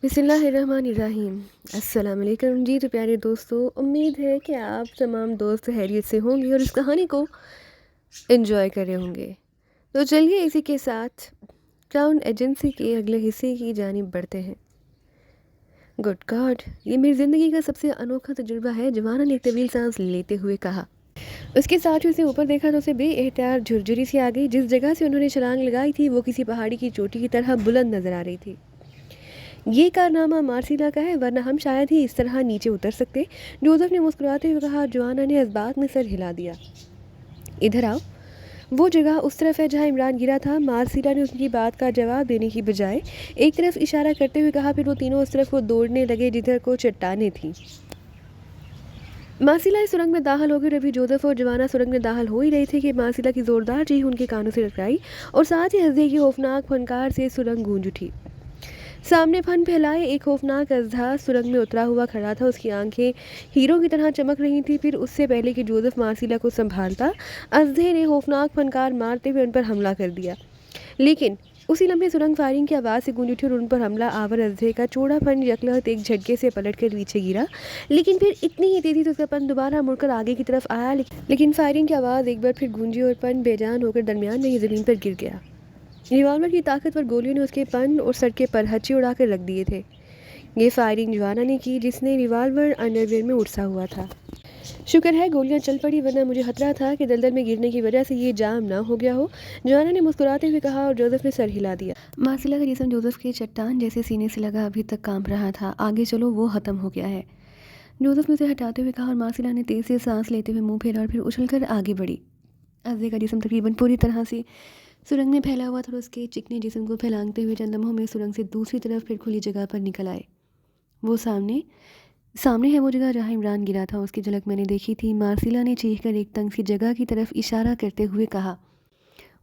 बिस्मिल्लाहिर्रहमानिर्रहीम। अस्सलाम वालेकुम जी। तो प्यारे दोस्तों, उम्मीद है कि आप तमाम दोस्त खैरियत से होंगे और इस कहानी को एंजॉय कर रहे होंगे। तो चलिए इसी के साथ क्राउन एजेंसी के अगले हिस्से की जानिब बढ़ते हैं। गुड गॉड, ये मेरी ज़िंदगी का सबसे अनोखा तजुर्बा है, जवाना ने एक तवील सांस लेते हुए कहा। उसके साथ ही उसने ऊपर देखा तो उसे बेएहतियात झुरझुरी सी आ गई। जिस जगह से उन्होंने छलांग लगाई थी वो किसी पहाड़ी की चोटी की तरह बुलंद नजर आ रही थी। ये कारनामा मार्सिला का है, वरना हम शायद ही इस तरह नीचे उतर सकते। जोसेफ ने मुस्कुराते हुए कहा। जोआना ने इस बात में सर हिला दिया। इधर आओ, वो जगह उस तरफ है जहाँ इमरान गिरा था। मार्सिला ने उसकी बात का जवाब देने की बजाय एक तरफ इशारा करते हुए कहा। फिर वो तीनों उस तरफ को दौड़ने लगे जिधर को चट्टानें थीं। मार्सिला इस सुरंग में दाखिल हो गई और अभी जोसेफ और जवाना सुरंग में दाखिल हो ही रहे थे कि मार्सिला की जोरदार चीख उनके कानों से टकराई और साथ ही हंसने की खौफनाक फनकार से सुरंग गूंज उठी। सामने फन फैलाए एक खौफनाक अजहा सुरंग में उतरा हुआ खड़ा था। उसकी आंखें हीरों की तरह चमक रही थी। फिर उससे पहले कि जोसेफ मार्सिला को संभालता, अजहे ने खौफनाक फनकार मारते हुए उन पर हमला कर दिया। लेकिन उसी लम्हे सुरंग फायरिंग की आवाज़ से गूंज उठी और उन पर हमला आवर अजहे का चौड़ा फन यकलहत एक झटके से पलट कर पीछे गिरा। लेकिन फिर इतनी ही तेजी से उसका पन दोबारा मुड़कर आगे की तरफ आया। लेकिन फायरिंग की आवाज़ एक बार फिर गूंजी और पन बेजान होकर दरमियान में ही ज़मीन पर गिर गया। रिवॉल्वर की ताकतवर गोलियों ने उसके पन और सर के परहच्चे उड़ाकर रख दिए थे। ये फायरिंग जोआना ने की, जिसने रिवॉल्वर अंडरवेयर में उड़सा हुआ था। शुक्र है गोलियां चल पड़ी, वरना मुझे खतरा था कि दलदल में गिरने की वजह से ये जाम ना हो गया हो। जोआना ने मुस्कुराते हुए कहा और जोसेफ ने सर हिला दिया। मार्सिला का जिस्म जोसेफ के चट्टान जैसे सीने से लगा अभी तक कांप रहा था। आगे चलो, वो ख़त्म हो गया है, जोसेफ ने उसे हटाते हुए कहा और मार्सिला ने तेज से सांस लेते हुए मुंह फेरा और फिर उछलकर आगे बढ़ी। अजय का जिस्म तकरीबन पूरी तरह से सुरंग में फैला हुआ था और उसके चिकने जिस्म को फैलाते हुए चंद लम्हों में सुरंग से दूसरी तरफ फिर खुली जगह पर निकल आए। वो सामने सामने है वो जगह जहाँ इमरान गिरा था, उसकी झलक मैंने देखी थी। मार्सिला ने चीख कर एक तंग सी जगह की तरफ इशारा करते हुए कहा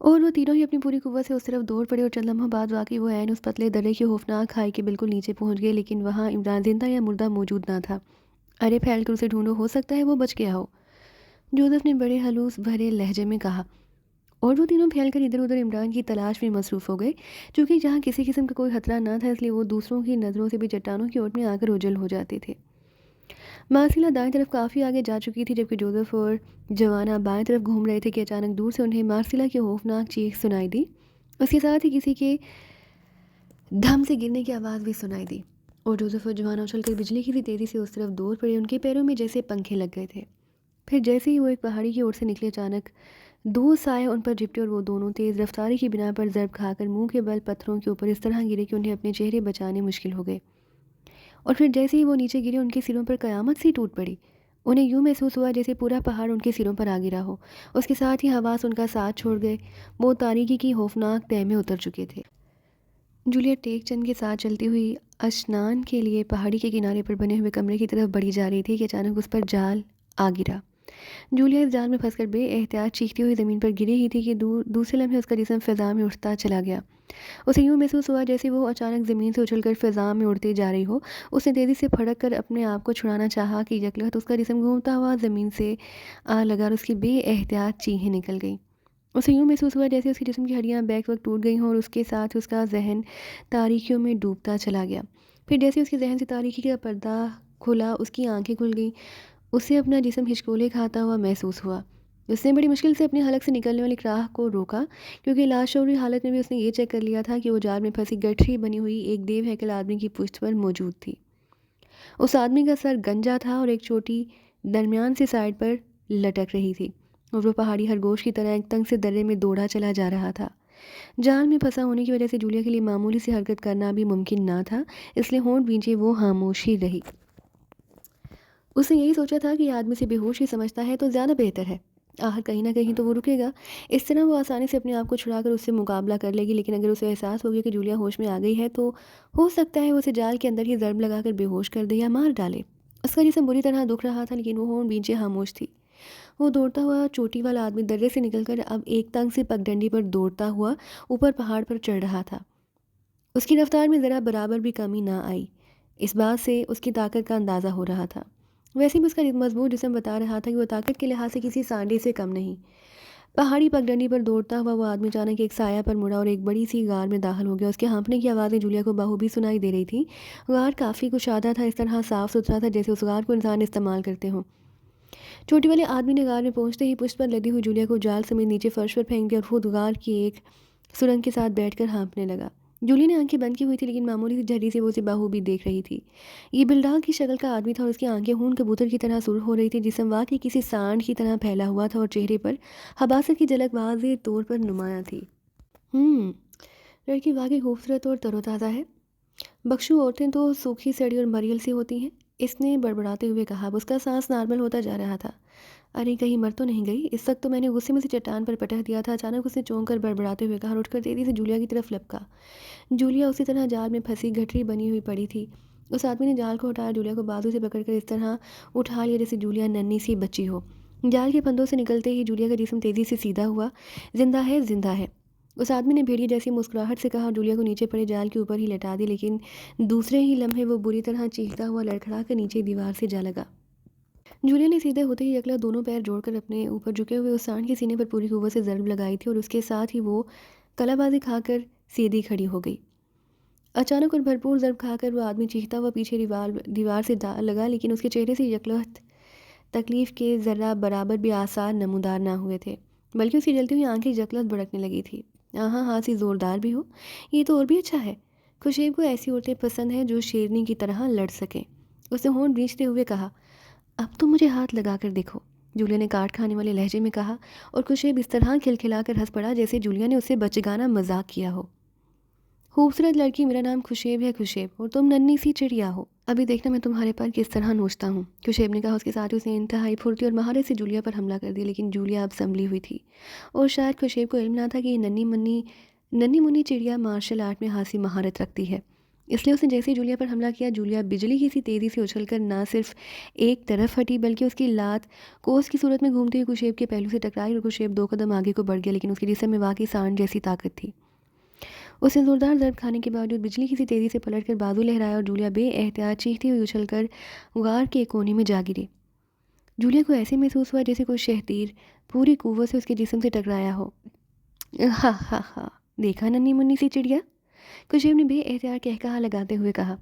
और वो तीनों ही अपनी पूरी कुव्वत से उस तरफ दौड़ पड़े और चंद लम्हों बाद वाकई वो ऐन उस पतले दर्रे की खौफनाक खाई के बिल्कुल नीचे पहुंच गए। लेकिन वहाँ इमरान जिंदा या मुर्दा मौजूद ना था। अरे फैल कर उसे ढूंढो, हो सकता है वो बच गया हो, जोसेफ ने बड़े हलूस भरे लहजे में कहा। और वो तीनों फैलकर इधर उधर इमरान की तलाश में मसरूफ़ हो गए। चूँकि जहाँ किसी किस्म का कोई खतरा ना था, इसलिए वो दूसरों की नज़रों से भी चट्टानों की ओट में आकर ओझल हो जाते थे। मार्सिला दाएं तरफ काफ़ी आगे जा चुकी थी, जबकि जोसेफ और जवाना बाएं तरफ घूम रहे थे कि अचानक दूर से उन्हें मार्सिला की खौफनाक चीख सुनाई दी। उसके साथ ही किसी के धम से गिरने की आवाज़ भी सुनाई दी और जोसेफ और जवाना उछलकर बिजली की सी तेज़ी से उस तरफ दौड़ पड़े। उनके पैरों में जैसे पंखे लग गए थे। फिर जैसे ही वो एक पहाड़ी की ओर से निकले, अचानक दो साए उन पर झपटे और वो दोनों तेज़ रफ्तारी की बिना पर ज़र्ब खाकर मुंह के बल पत्थरों के ऊपर इस तरह गिरे कि उन्हें अपने चेहरे बचाने मुश्किल हो गए। और फिर जैसे ही वो नीचे गिरे, उनके सिरों पर कयामत सी टूट पड़ी। उन्हें यूँ महसूस हुआ जैसे पूरा पहाड़ उनके सिरों पर आ गिरा हो। उसके साथ ही हवास उनका साथ छोड़ गए। वो तारीकी की खौफनाक तह में उतर चुके थे। जूलियट टेक चंद के साथ चलती हुई स्नान के लिए पहाड़ी के किनारे पर बने हुए कमरे की तरफ बढ़ी जा रही थी कि अचानक उस पर जाल आ गिरा। जूलिया इस जाल में फंसकर बेएहतियात चीखती हुई ज़मीन पर गिरी ही थी कि दूसरे लम्हे उसका जिस्म फ़िज़ा में उठता चला गया। उसे यूँ महसूस हुआ जैसे वो अचानक ज़मीन से उछलकर फ़िज़ा में उड़ती जा रही हो। उसने तेज़ी से फड़क कर अपने आप को छुड़ाना चाहा कि यकलहत उसका जिस्म घूमता हुआ ज़मीन से आ लगा और उसकी बेएहतियात चीखें निकल गईं। उसे यूँ महसूस हुआ जैसे उसके जिस्म की हड्डियाँ बैक वक्त टूट गई हों और उसके साथ उसका जहन तारीकियों में डूबता चला गया। फिर जैसे उसके जहन से तारीकी का पर्दा खुला, उसकी आंखें खुल गईं। उसे अपना जिस्म हिचकोले खाता हुआ महसूस हुआ। उसने बड़ी मुश्किल से अपनी हलक से निकलने वाली राह को रोका, क्योंकि लाशौरी हालत में भी उसने ये चेक कर लिया था कि वो जाल में फंसी गठरी बनी हुई एक देव हैकल आदमी की पुश्त पर मौजूद थी। उस आदमी का सर गंजा था और एक चोटी दरमियान से साइड पर लटक रही थी और वो पहाड़ी खरगोश की तरह एक तंग से दर्रे में दौड़ा चला जा रहा था। जाल में फंसा होने की वजह से जूलिया के लिए मामूली सी हरकत करना भी मुमकिन ना था, इसलिए होंठ भींचे वो खामोशी रही। उसने यही सोचा था कि आदमी से बेहोश ही समझता है तो ज़्यादा बेहतर है। आखिर कहीं ना कहीं तो वो रुकेगा। इस तरह वो आसानी से अपने आप को छुड़ाकर उससे मुकाबला कर लेगी। लेकिन अगर उसे एहसास हो गया कि जूलिया होश में आ गई है, तो हो सकता है वो उसे जाल के अंदर ही ज़र्ब लगाकर बेहोश कर दे या मार डाले। उसका जिस्म बुरी तरह दुख रहा था, लेकिन वो होंठ भींचे खामोश थी। वो दौड़ता हुआ चोटी वाला आदमी दर्रे से निकलकर अब एक तंग से पगडंडी पर दौड़ता हुआ ऊपर पहाड़ पर चढ़ रहा था। उसकी रफ्तार में ज़रा बराबर भी कमी ना आई। इस बात से उसकी ताकत का अंदाज़ा हो रहा था। वैसे भी उसका मजबूत जिस्म बता रहा था कि वो ताकत के लिहाज से किसी सांडे से कम नहीं। पहाड़ी पगडंडी पर दौड़ता हुआ वो आदमी अचानक एक साया पर मुड़ा और एक बड़ी सी गार में दाखिल हो गया। उसके हाँफने की आवाज़ें जूलिया को बाखूबी सुनाई दे रही थी। गार काफ़ी कुशादा था, इस तरह साफ सुथरा था जैसे उस गार को इंसान इस्तेमाल करते हों। चोटी वाले आदमी ने गार में पहुंचते ही पुष्ट पर लदी हुई जूलिया को जाल समेत नीचे फर्श पर फेंक दिया और खुद गार की एक सुरंग के साथ बैठकर हाँफने लगा। जूलिया ने आंखें बंद की हुई थी, लेकिन मामूली सी झर्री से वो उसे बाहूबी देख रही थी। ये बिल्डाल की शक्ल का आदमी था और उसकी आंखें खून कबूतर की तरह सुर्ख हो रही थी। जिसम वाकई किसी सांड की तरह फैला हुआ था और चेहरे पर हबासत की झलक वाज़ेह तौर पर नुमाया थी। हम्म लड़की वाकई खूबसूरत और तरोताज़ा है। बख्शू औरतें तो सूखी सड़ी और मरियल सी होती हैं, इसने बड़बड़ाते हुए कहा। अब उसका सांस नॉर्मल होता जा रहा था। अरे कहीं मर तो नहीं गई? इस वक्त तो मैंने गुस्से में से चट्टान पर पटक दिया था। अचानक उसने चौंक कर बड़बड़ाते हुए कहा और उठकर तेजी से जूलिया की तरफ लपका। जूलिया उसी तरह जाल में फंसी गठरी बनी हुई पड़ी थी। उस आदमी ने जाल को हटाया, जूलिया को बाजू से पकड़कर इस तरह उठा लिया जैसे जूलिया नन्ही सी बच्ची हो। जाल के फंदों से निकलते ही जूलिया का जिस्म तेजी से सीधा हुआ। जिंदा है, जिंदा है, उस आदमी ने भेड़िए जैसी मुस्कुराहट से कहा और जूलिया को नीचे पड़े जाल के ऊपर ही लटा दी। लेकिन दूसरे ही लम्हे वो बुरी तरह चीखता हुआ लड़खड़ा कर नीचे दीवार से जा लगा। जूलिया ने सीधे होते ही अगला दोनों पैर जोड़कर अपने ऊपर झुके हुए उस सांड के सीने पर पूरी कुव्वत से ज़रब लगाई थी और उसके साथ ही वो कलाबाजी खाकर सीधी खड़ी हो गई। अचानक और भरपूर ज़रब खाकर वो आदमी चीखता हुआ पीछे दीवार से लगा, लेकिन उसके चेहरे से यकलहत तकलीफ़ के ज़र्रा बराबर भी आसार नमूदार ना हुए थे, बल्कि उसकी जलती हुई आंखें यकलहत भड़कने लगी थी। हाँ हाँ सी ज़ोरदार भी हो, ये तो और भी अच्छा है। खुशेब को ऐसी औरतें पसंद हैं जो शेरनी की तरह लड़ सकें। उसने होंठ भींचते हुए कहा, अब तो मुझे हाथ लगा कर देखो, जूलिया ने काट खाने वाले लहजे में कहा। और खुशेब इस तरह खिलखिलाकर हंस पड़ा जैसे जूलिया ने उससे बचगाना मजाक किया हो। खूबसूरत लड़की, मेरा नाम खुशेब है खुशेब, और तुम नन्ही सी चिड़िया हो। अभी देखना मैं तुम्हारे पर किस तरह नोचता हूँ। खुशेब ने कहा। उसके साथ उसने इंतहाई फुर्ती और महारत से जूलिया पर हमला कर दिया, लेकिन जूलिया अब संभली हुई थी और शायद खुशेब को इल्म ना था कि ये नन्ही मुन्नी चिड़िया मार्शल आर्ट में हासिल महारत रखती है। इसलिए उसने जैसे ही जूलिया पर हमला किया, जूलिया बिजली की सी तेज़ी से उछलकर ना सिर्फ एक तरफ हटी, बल्कि उसकी लात कोस की सूरत में घूमते हुए खुशेब के पहलू से टकराई और खुशेब 2 कदम आगे को बढ़ गया, लेकिन उसके जिस्म में वाकई सांड जैसी ताकत थी। उसने जोरदार ज़रब खाने के बावजूद बिजली की सी तेज़ी से पलटकर बाजू लहराया और जूलिया बेएहतियात चीखती हुई उछलकर गार के एक कोने में जा गिरी। जूलिया को ऐसे महसूस हुआ जैसे कोई शहतीर पूरी कुव्वत से उसके जिस्म से टकराया हो। हा हा हा, देखा नन्ही मुन्नी सी चिड़िया, खुशेब ने बेएहतियात कहकहा लगाते हुए कहा।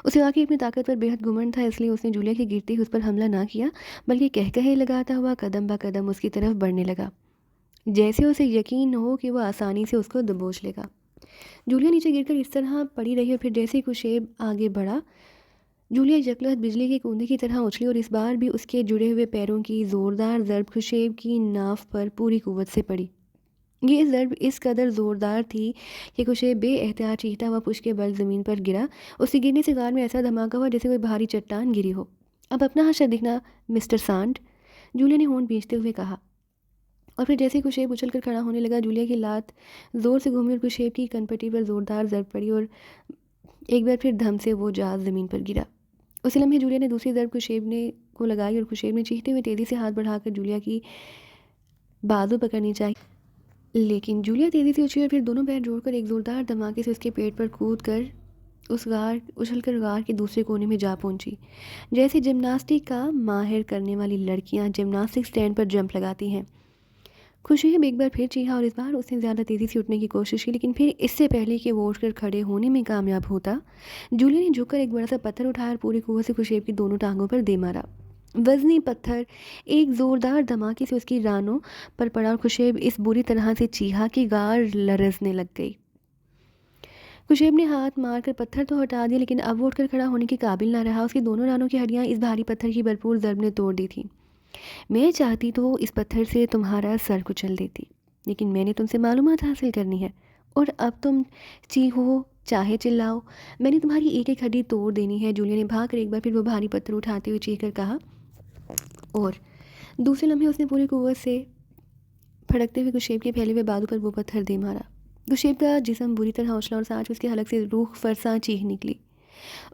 उसे वाकई अपनी ताकत पर बेहद घुमंड था, इसलिए उसने जूलिया की गिरती ही उस पर हमला ना किया, बल्कि कहकहे लगाता हुआ कदम ब कदम उसकी तरफ बढ़ने लगा, जैसे उसे यकीन हो कि वह आसानी से उसको दबोच लेगा। जूलिया नीचे गिरकर इस तरह पड़ी रही और फिर जैसे ही खुशेब आगे बढ़ा, जूलिया यकलहत बिजली के कूदे की तरह उछली और इस बार भी उसके जुड़े हुए पैरों की ज़ोरदार ज़रब खुशेब की नाफ पर पूरी कुव्वत से पड़ी। ये ज़रब इस कदर ज़ोरदार थी कि खुशेब बेएहतियात चीखता हुआ पुश के बल ज़मीन पर गिरा। उसके गिरने से गार में ऐसा धमाका हुआ जैसे कोई भारी चट्टान गिरी हो। अब अपना हशर दिखना मिस्टर सांड, जूलिया ने होंठ भींचते हुए कहा। और फिर जैसे ही खुशेब उछल कर खड़ा होने लगा, जूलिया की लात ज़ोर से घूमी और खुशेब की कनपट्टी पर ज़ोरदार ज़रब पड़ी और एक बार फिर धम से वो जाल ज़मीन पर गिरा। उसी लम्हे जूलिया ने दूसरी ज़रब खुशेब ने को लगाई और खुशेब ने चीखते हुए तेज़ी से हाथ बढ़ाकर जूलिया की बाजू पकड़नी चाहिए, लेकिन जूलिया तेज़ी से उछली और फिर दोनों पैर जोड़कर एक ज़ोरदार धमाके से उसके पेट पर कूद कर उछलकर गार के दूसरे कोने में जा पहुंची, जैसे जिम्नास्टिक का माहिर करने वाली लड़कियां जिम्नास्टिक स्टैंड पर जंप लगाती हैं। खुशेब एक बार फिर चीखा और इस बार उसने ज़्यादा तेज़ी से उठने की कोशिश की, लेकिन फिर इससे पहले कि वो उठकर खड़े होने में कामयाब होता, जूलिया ने झुककर एक बड़ा सा पत्थर उठाया और पूरी कुव्वत से खुशेब की दोनों टांगों पर दे मारा। वज़नी पत्थर एक ज़ोरदार धमाके से उसकी रानों पर पड़ा और खुशेब इस बुरी तरह से चीखा कि गार लरज़ने लग गई। खुशेब ने हाथ मारकर पत्थर तो हटा दिया, लेकिन अब वो उठकर खड़ा होने के काबिल ना रहा। उसकी दोनों रानों की हड्डियां इस भारी पत्थर की भरपूर ज़रब ने तोड़ दी थी। मैं चाहती तो इस पत्थर से तुम्हारा सर कुचल देती, लेकिन मैंने तुमसे मालूमात हासिल करनी है, और अब तुम चीखो चाहे चिल्लाओ, मैंने तुम्हारी एक एक हड्डी तोड़ देनी है। जूलिया ने भाग कर एक बार फिर वो भारी पत्थर उठाते हुए चीख कर कहा और दूसरे लम्हे उसने पूरी कुव्वत से फड़कते हुए खुशेब के फैले हुए बाजू पर वो पत्थर दे मारा। खुशेब का जिस्म बुरी तरह उछला और सांच उसके हलक से रूह फरसा चीख निकली।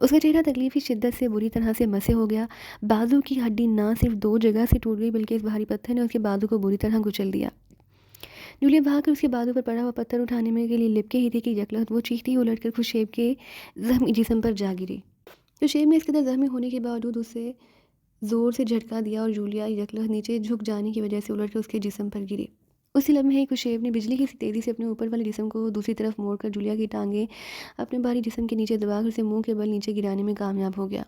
उसका चेहरा तकलीफ की शिद्दत से बुरी तरह से मसे हो गया। बाजू की हड्डी ना सिर्फ 2 जगह से टूट गई, बल्कि इस भारी पत्थर ने उसके बाजू को बुरी तरह कुचल दिया। जूलिया भागकर उसके बाजू पर पड़ा हुआ पत्थर उठाने में के लिए लिपके ही थी कि यकलहत वो चीखती हुई उलटकर खुशेब के जख्मी जिस्म पर जा गिरी। खुशेब ने इसके कदर जख्मी होने के बावजूद उसे ज़ोर से झटका दिया और जूलिया यकलहत नीचे झुक जाने की वजह से उलटकर उसके जिस्म पर गिरी। उसी लम्हे कुशेब ने बिजली की सी तेज़ी से अपने ऊपर वाले जिस्म को दूसरी तरफ मोड़कर जूलिया की टांगें अपने भारी जिस्म के नीचे दबाकर उसे मुंह के बल नीचे गिराने में कामयाब हो गया।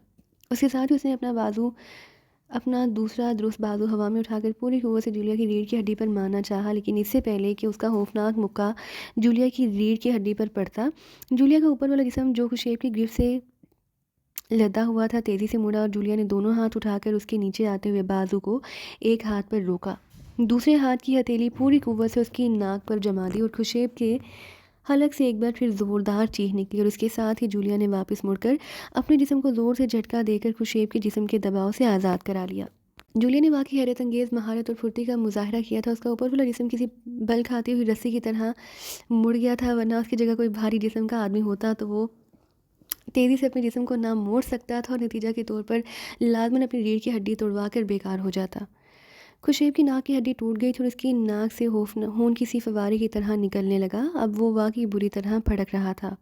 उसके साथ ही उसने अपना दूसरा दुरुस्त बाजू हवा में उठाकर पूरी कुव्वत से जूलिया की रीढ़ की हड्डी पर मारना चाहा, लेकिन इससे पहले कि उसका खौफनाक मुक्का जूलिया की रीढ़ की हड्डी पर पड़ता, जूलिया का ऊपर वाला जिस्म जो कुशेब की गिरफ्त से लदा हुआ था तेज़ी से मुड़ा और जूलिया ने दोनों हाथ उठाकर उसके नीचे आते हुए बाजू को एक हाथ पर रोका। दूसरे हाथ की हथेली पूरी कुव्वत से उसकी नाक पर जमा दी और खुशेब के हलक से एक बार फिर ज़ोरदार चीख निकली और इसके साथ ही जूलिया ने वापस मुड़कर अपने जिस्म को ज़ोर से झटका देकर खुशेब के जिस्म के दबाव से आज़ाद करा लिया। जूलिया ने वाकई हैरत अंगेज़ महारत और फुर्ती का मुजाहरा किया था। उसका ऊपर वाला जिस्म किसी बल खाती हुई रस्सी की तरह मुड़ गया था, वरना उसकी जगह कोई भारी जिस्म का आदमी होता तो वो तेज़ी से अपने जिस्म को ना मोड़ सकता था और नतीजा के तौर पर लाजमन अपनी रीढ़ की हड्डी तोड़वा कर बेकार हो जाता। खुशेब की नाक की हड्डी टूट गई थी और उसकी नाक से खून किसी फव्वारे की तरह निकलने लगा। अब वो वाकई बुरी तरह फड़क रहा था।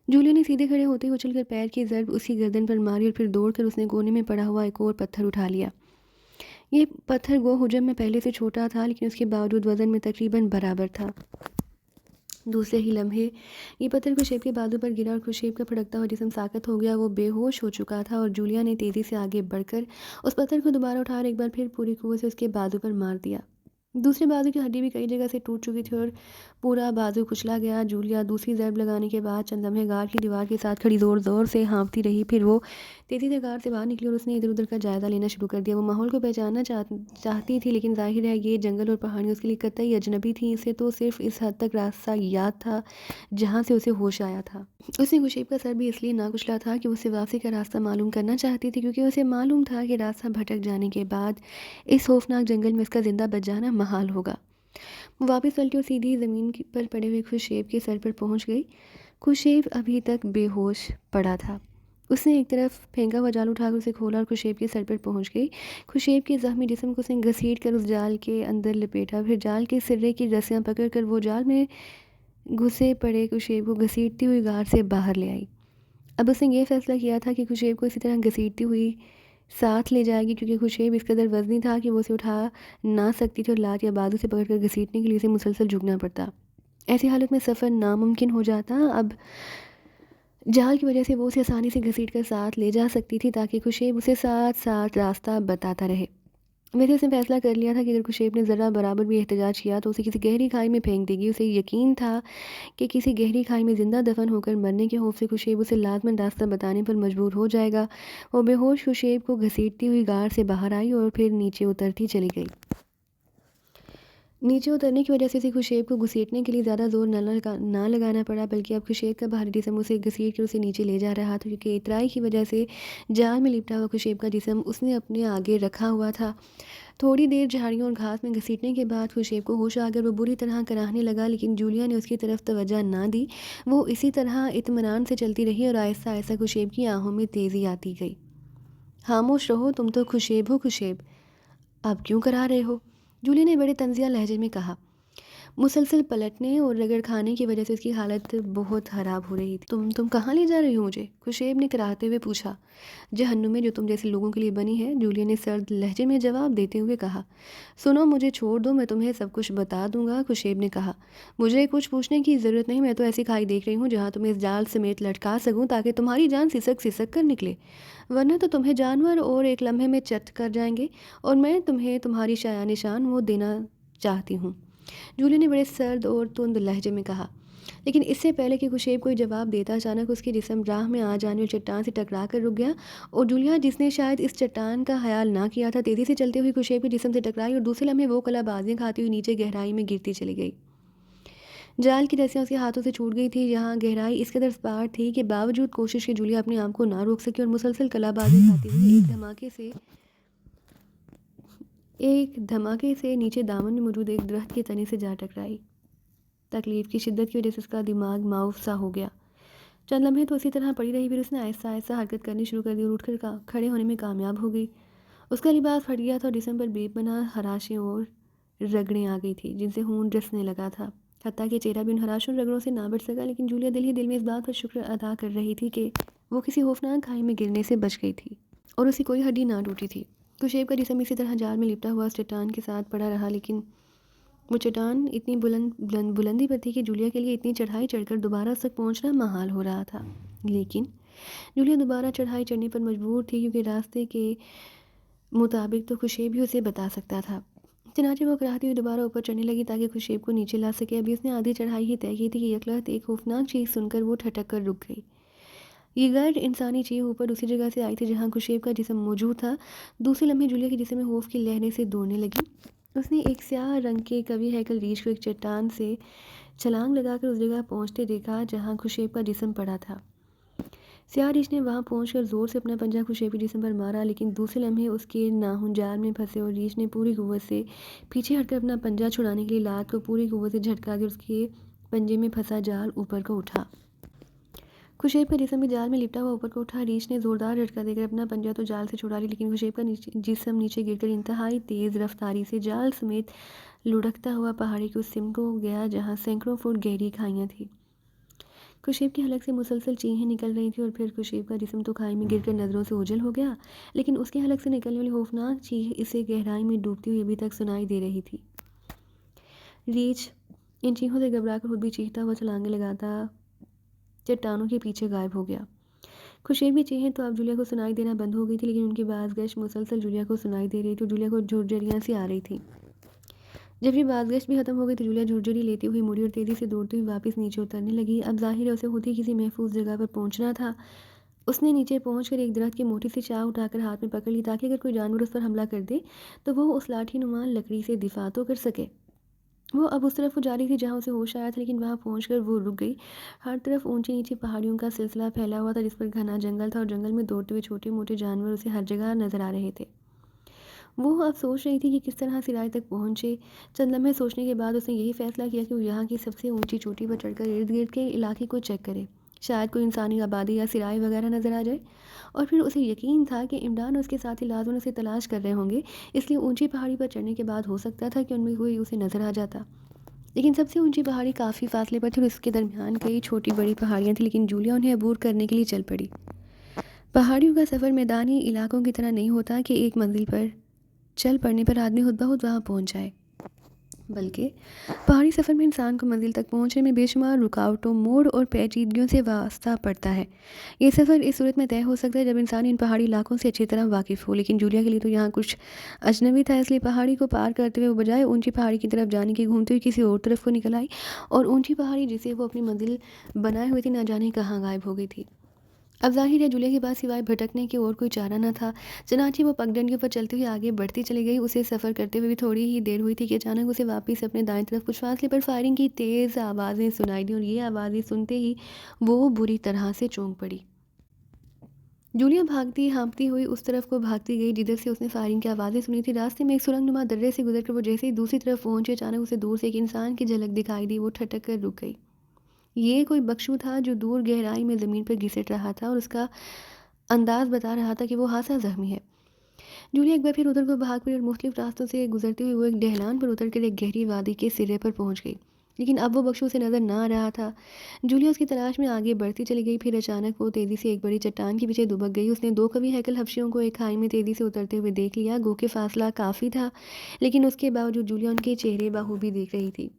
जूलिया ने सीधे खड़े होते ही उछलकर पैर की ज़रब उसकी गर्दन पर मारी और फिर दौड़कर उसने कोने में पड़ा हुआ एक और पत्थर उठा लिया। ये पत्थर गो हुजम में पहले से छोटा था, लेकिन उसके बावजूद वज़न में तकरीबन बराबर था। दूसरे ही लम्हे ये पत्थर खुशेब के बाजू पर गिरा और खुशेब का फड़कता हुआ जिस्म साकत हो गया। वो बेहोश हो चुका था और जूलिया ने तेज़ी से आगे बढ़कर उस पत्थर को दोबारा उठाकर एक बार फिर पूरी कुव्वत से उसके बाजू पर मार दिया। दूसरे बाजू की हड्डी भी कई जगह से टूट चुकी थी और पूरा बाजू कुचला गया। जूलिया दूसरी ज़रब लगाने के बाद चंद लम्हे गार की दीवार के साथ खड़ी ज़ोर ज़ोर से हाँफती रही। फिर वो तेज़ी से गार से बाहर निकली और उसने इधर उधर का जायज़ा लेना शुरू कर दिया। वो माहौल को पहचानना चाहती थी, लेकिन जाहिर है ये जंगल और पहाड़ियाँ उसके लिए कतई अजनबी थी। इसे तो सिर्फ इस हद तक रास्ता याद था जहाँ से उसे होश आया था। उसने खुशेब का सर भी इसलिए ना कुचला था कि उसे वापसी का रास्ता मालूम करना चाहती थी, क्योंकि उसे मालूम था कि रास्ता भटक जाने के बाद इस खौफनाक जंगल में उसका ज़िंदा बच जाना महाल होगा। वो वापस पलटी और सीधी ज़मीन पर पड़े हुए खुशेब के सर पर पहुंच गई। खुशेब अभी तक बेहोश पड़ा था। उसने एक तरफ फेंका हुआ जाल उठाकर उसे खोला और खुशेब के सर पर पहुंच गई। खुशेब के ज़ख्मी जिस्म को उसने घसीट कर उस जाल के अंदर लपेटा, फिर जाल के सिरे की रस्सियाँ पकड़ कर वो जाल में घुसे पड़े खुशेब को घसीटती हुई गार से बाहर ले आई। अब उसने ये फैसला किया था कि खुशेब को इसी तरह घसीटती हुई साथ ले जाएगी, क्योंकि खुशेब इस कदर वज़नी था कि वो उसे उठा ना सकती थी और लात या बाजू से पकड़कर घसीटने के लिए उसे मुसलसल झुकना पड़ता। ऐसी हालत में सफ़र नामुमकिन हो जाता। अब जाल की वजह से वो उसे आसानी से घसीट कर साथ ले जा सकती थी, ताकि खुशेब उसे साथ साथ रास्ता बताता रहे। वैसे उसने फैसला कर लिया था कि अगर खुशेब ने ज़रा बराबर भी एहतजाज किया तो उसे किसी गहरी खाई में फेंक देगी। उसे यकीन था कि किसी गहरी खाई में ज़िंदा दफन होकर मरने के खौफ से खुशेब उसे लाज़मन रास्ता बताने पर मजबूर हो जाएगा। वो बेहोश खुशेब को घसीटती हुई गार से बाहर आई और फिर नीचे उतरती चली गई। नीचे उतरने की वजह से इसे खुशेब को घसीटने के लिए ज़्यादा जोर ना लगाना पड़ा, बल्कि अब खुशेब का भारी जिस्म उसे घसीट कर उसे नीचे ले जा रहा था, क्योंकि इतराई की वजह से जाल में लिपटा हुआ खुशेब का जिस्म उसने अपने आगे रखा हुआ था। थोड़ी देर झाड़ियों और घास में घसीटने के बाद खुशेब को होश आ गया। वो बुरी तरह कराहने लगा, लेकिन जूलिया ने उसकी तरफ तवज्जो ना दी। वो इसी तरह इत्मीनान से चलती रही और आहिस्ता आहिस्ता खुशेब की आंखों में तेज़ी आती गई। खामोश रहो, तुम तो खुशेब हो खुशेब, अब क्यों करा रहे हो? जूलिया ने बड़े तंजिया लहजे में कहा। मुसलसल पलटने और रगड़ खाने की वजह से उसकी हालत बहुत ख़राब हो रही थी। तुम कहाँ ले जा रही हो मुझे? खुशेब ने कराहते हुए पूछा। जहन्नुम में, जो तुम जैसे लोगों के लिए बनी है, जूलिया ने सर्द लहजे में जवाब देते हुए कहा। सुनो, मुझे छोड़ दो, मैं तुम्हें सब कुछ बता दूंगा, खुशेब ने कहा। मुझे कुछ पूछने की ज़रूरत नहीं, मैं तो ऐसी खाई देख रही हूँ जहाँ तुम्हें इस जाल समेत लटका सकूँ, ताकि तुम्हारी जान सिसक सिसक कर निकले, वरना तो तुम्हें जानवर और एक लम्हे में चट कर जाएंगे, और मैं तुम्हें तुम्हारी शाया निशान वो देना चाहती हूँ, जूलिया ने बड़े सर्द और तुंद लहजे में कहा। लेकिन इससे पहले कि खुशेब कोई जवाब देता, अचानक उसकी जिस्म राह में आ जाने और चट्टान से टकरा कर रुक गया, और जूलिया, जिसने शायद इस चट्टान का ख्याल ना किया था, तेज़ी से चलते हुए खुशेब के जिस्म से टकराई और दूसरे लम्हे वो कलाबाजियाँ खाती हुई नीचे गहराई में गिरती चली गई। जाल की रस्सियाँ उसके हाथों से छूट गई थी। यहाँ गहराई इस कदर पार थी कि बावजूद कोशिश के जूलिया अपने आप को ना रोक सकी और मुसलसल कलाबाजी खाती हुई एक धमाके से नीचे दामन में मौजूद एक दरख्त के तने से जा टकराई। तकलीफ़ की शिद्दत की वजह से उसका दिमाग माऊफ सा हो गया। चंद लम्हे तो उसी तरह पड़ी रही, फिर उसने आहिस्ता आहिस्ता हरकत करनी शुरू कर दी और उठकर खड़े होने में कामयाब हो गई। उसका लिबास फट गया था और जिस्म पर बेपनाह हराशें और रगड़ें आ गई थी, जिनसे खून रिसने लगा था। हत्ता कि चेहरा भी उन हराशों और रगड़ों से ना बच सका, लेकिन जूलिया दिल ही दिल में इस बात पर शुक्र अदा कर रही थी कि वो किसी खौफनाक खाई में गिरने से बच गई थी और उसकी कोई हड्डी ना टूटी थी। खुशेब का जिस्म इसी तरह जाल में लिपटा हुआ उस चट्टान के साथ पड़ा रहा, लेकिन वो चट्टान इतनी बुलंदी पर थी कि जूलिया के लिए इतनी चढ़ाई चढ़कर दोबारा उस तक पहुंचना महाल हो रहा था। लेकिन जूलिया दोबारा चढ़ाई चढ़ने पर मजबूर थी, क्योंकि रास्ते के मुताबिक तो खुशेब भी उसे बता सकता था। चनाचे वो कराहती हुई दोबारा ऊपर चढ़ने लगी ताकि खुशेब को नीचे ला सके। अभी उसने आधी चढ़ाई ही तय की थी कि यकलहत एक खौफनाक चीज़ सुनकर वो ठटक कर रुक गई। ये गैर इंसानी चीज़ ऊपर उसी जगह से आई थी जहाँ खुशेब का जिस्म मौजूद था। दूसरे लम्हे जूलिया के जिस्म में खौफ की लहरें से दौड़ने लगी। उसने एक स्याह रंग के कवि हैकल रीछ को एक चट्टान से छलांग लगाकर उस जगह पहुंचते देखा जहां खुशेब का जिस्म पड़ा था। स्याह रीछ ने वहां पहुंचकर जोर से अपना पंजा खुशेब के जिस्म पर मारा, लेकिन दूसरे लम्हे उसके नाखून जाल में फंसे और रीछ ने पूरी कुव्वत से पीछे हटकर अपना पंजा छुड़ाने के लिए लात को पूरी कुव्वत से झटका दिया। उसके पंजे में फंसा जाल ऊपर को उठा। खुशेब का जिस्म भी जाल में लिपटा हुआ ऊपर को उठा। रीछ ने जोरदार झटका देकर अपना पंजा तो जाल से छुड़ा लिया, लेकिन खुशेब का जिस्म नीचे गिरकर इंतहाई तेज रफ्तारी से जाल समेत लुढ़कता हुआ पहाड़ी की उस सिमट को गया जहां सैकड़ों फुट गहरी खाइयां थी। खुशेब की हलक से मुसलसल चीखें निकल रही थी और फिर खुशेब का जिस्म तो खाई में गिरकर नज़रों से ओझल हो गया, लेकिन उसकी हलक से निकलने वाली खौफनाक चीख इसे गहराई में डूबती हुई अभी तक सुनाई दे रही थी। रीछ इन चीखों से घबराकर खुद भी चीखता हुआ छलांगे लगाता चट्टानों के पीछे गायब हो गया। खुशेब की चीखें तो अब जूलिया को सुनाई देना बंद हो गई थी, लेकिन उनकी बाज़गश्त मुसलसल जूलिया को सुनाई दे रही थी। जूलिया को झुरझुरियाँ सी आ रही थी। जब ये बाज़गश्त भी खत्म हो गई तो जूलिया झुरझुरी लेती हुई मुड़ी और तेज़ी से दौड़ती हुई वापस नीचे उतरने लगी। अब जाहिर है उसे खुद ही किसी महफूज जगह पर पहुंचना था। उसने नीचे पहुंचकर एक दरख्त की मोटी सी चाह उठाकर हाथ में पकड़ ली, ताकि अगर कोई जानवर उस पर हमला कर दे तो वो उस लाठी नुमा लकड़ी से दिफा तो कर सके। वो अब उस तरफ को जा रही थी जहाँ उसे होश आया था, लेकिन वहाँ पहुंचकर वो रुक गई। हर तरफ ऊंची नीची पहाड़ियों का सिलसिला फैला हुआ था, जिस पर घना जंगल था और जंगल में दौड़ते हुए छोटे मोटे जानवर उसे हर जगह नजर आ रहे थे। वो अब सोच रही थी कि किस तरह सिराय तक पहुंचे। चंद लम्हे सोचने के बाद उसने यही फैसला किया कि वो यहाँ की सबसे ऊंची चोटी पर चढ़कर इर्द गिर्द के इलाके को चेक करे। शायद कोई इंसानी आबादी या सिराय वगैरह नज़र आ जाए। और फिर उसे यकीन था कि इमरान और उसके साथी लाजमन उसे तलाश कर रहे होंगे, इसलिए ऊंची पहाड़ी पर चढ़ने के बाद हो सकता था कि उनमें कोई उसे नज़र आ जाता। लेकिन सबसे ऊंची पहाड़ी काफ़ी फासले पर थी और इसके दरमियान कई छोटी बड़ी पहाड़ियाँ थी, लेकिन जूलिया उन्हें अबूर करने के लिए चल पड़ी। पहाड़ियों का सफ़र मैदानी इलाकों की तरह नहीं होता कि एक मंजिल पर चल पड़ने पर आदमी खुद ब खुद वहाँ पहुँच जाए, बल्कि पहाड़ी सफ़र में इंसान को मंजिल तक पहुँचने में बेशुमार रुकावटों, मोड़ और पेचीदगियों से वास्ता पड़ता है। ये सफ़र इस सूरत में तय हो सकता है जब इंसान इन पहाड़ी इलाकों से अच्छी तरह वाकिफ़ हो, लेकिन जूलिया के लिए तो यहाँ कुछ अजनबी था। इसलिए पहाड़ी को पार करते हुए वो बजाय ऊंची पहाड़ी की तरफ जाने की घूमते हुए किसी और तरफ को निकल आई, और ऊंची पहाड़ी जिसे वो अपनी मंजिल बनाए हुई थी न जाने कहाँ गायब हो गई थी। अब जाहिर है जूलिया के पास सिवाय भटकने के और कोई चारा न था। चनाचे वो पगडंड के ऊपर चलती हुई आगे बढ़ती चली गई। उसे सफ़र करते हुए भी थोड़ी ही देर हुई थी कि अचानक उसे वापस अपने दाएं तरफ कुछ फासले पर फायरिंग की तेज़ आवाज़ें सुनाई दी, और ये आवाज़ें सुनते ही वो बुरी तरह से चौंक पड़ी। जूलिया भागती हाँफती हुई उस तरफ को भागती गई जिधर से उसने फायरिंग की आवाज़ें सुनी थी। रास्ते में एक सुरंगनुमा दर्रे से गुजरकर वो जैसे ही दूसरी तरफ पहुंचे, अचानक उसे दूर से एक इंसान की झलक दिखाई दी। वो ठटक कर रुक गई। ये कोई बख्शू था जो दूर गहराई में ज़मीन पर घिसट रहा था, और उसका अंदाज बता रहा था कि वो हादसा ज़ख्मी है। जूलिया एक बार फिर उधर को भाग पड़ी और मुख्तलिफ रास्तों से गुजरते हुए वो एक ढलान पर उतरकर एक गहरी वादी के सिरे पर पहुंच गई, लेकिन अब वो बख्शू से नज़र ना आ रहा था। जूलिया उसकी तलाश में आगे बढ़ती चली गई। फिर अचानक वो तेज़ी से एक बड़ी चट्टान के पीछे दुबक गई। उसने दो कवि हैकल हबशियों को एक खाई में तेज़ी से उतरते हुए देख लिया। गो के फासला काफ़ी था, लेकिन उसके बावजूद जूलिया उनके चेहरे बाखूबी देख रही थी।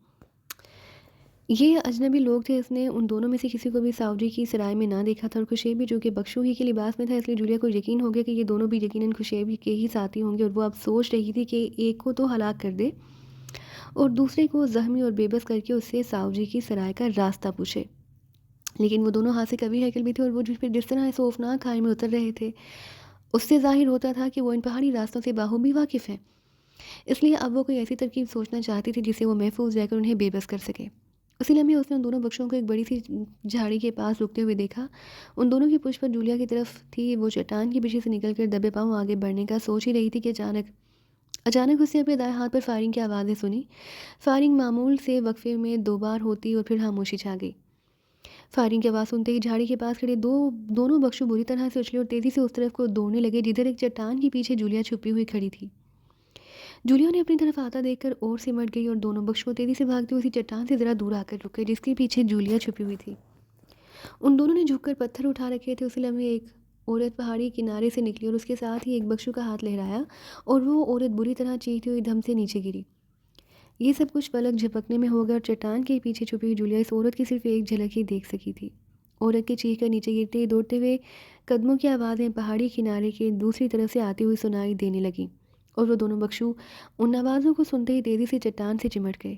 ये अजनबी लोग थे। उसने उन दोनों में से किसी को भी साउदी की सराय में ना देखा था, और खुशेब भी जो कि बख्शू ही के लिबास में था, इसलिए जूलिया को यकीन हो गया कि ये दोनों भी यकीनन खुशेब के ही साथी होंगे। और वो अब सोच रही थी कि एक को तो हलाक कर दे और दूसरे को ज़ख्मी और बेबस करके उससे साउदी की सराय का रास्ता पूछे। लेकिन वो दोनों हाथ से कवि हैकल भी थे, और वो जिस तरह इस खौफनाक खाई में उतर रहे थे उससे जाहिर होता था कि वो इन पहाड़ी रास्तों से बाखूबी वाकिफ़ हैं। इसलिए अब वो कोई ऐसी तरकीब सोचना चाहती थी जिससे वो महफूज रहकर उन्हें बेबस कर सके। उसी लम्हे उसने उन दोनों बख्शों को एक बड़ी सी झाड़ी के पास रुकते हुए देखा। उन दोनों की पुष्प जूलिया की तरफ थी। वो चट्टान के पीछे से निकलकर दबे पांव आगे बढ़ने का सोच ही रही थी कि अचानक अचानक उसने अपने दाएं हाथ पर फायरिंग की आवाज़ें सुनी। फायरिंग मामूल से वक्फे में दो बार होती और फिर खामोशी छा गई। फायरिंग की आवाज़ सुनते ही झाड़ी के पास खड़े दोनों बख्शू बुरी तरह से उछले और तेज़ी से उस तरफ को दौड़ने लगे जिधर एक चट्टान के पीछे जूलिया छुपी हुई खड़ी थी। जूलिया ने अपनी तरफ आता देखकर और सिमट गई, और दोनों बख्शुओं तेज़ी से भागते हुए उसी चट्टान से ज़रा दूर आकर रुक गए जिसके पीछे जूलिया छुपी हुई थी। उन दोनों ने झुककर पत्थर उठा रखे थे। उसी लम्हे एक औरत पहाड़ी किनारे से निकली और उसके साथ ही एक बख्शू का हाथ लहराया, और वो औरत बुरी तरह चीखती हुई धम से नीचे गिरी। ये सब कुछ पलक झपकने में हो गया और चट्टान के पीछे छुपी हुई जूलिया इस औरत की सिर्फ एक झलक ही देख सकी थी। औरत के चीख कर नीचे गिरते ही दौड़ते हुए कदमों की आवाज़ें पहाड़ी किनारे के दूसरी तरफ से आती हुई सुनाई देने लगीं और वो दोनों बख्शू उन आवाज़ों को सुनते ही तेज़ी से चट्टान से चिमट गए।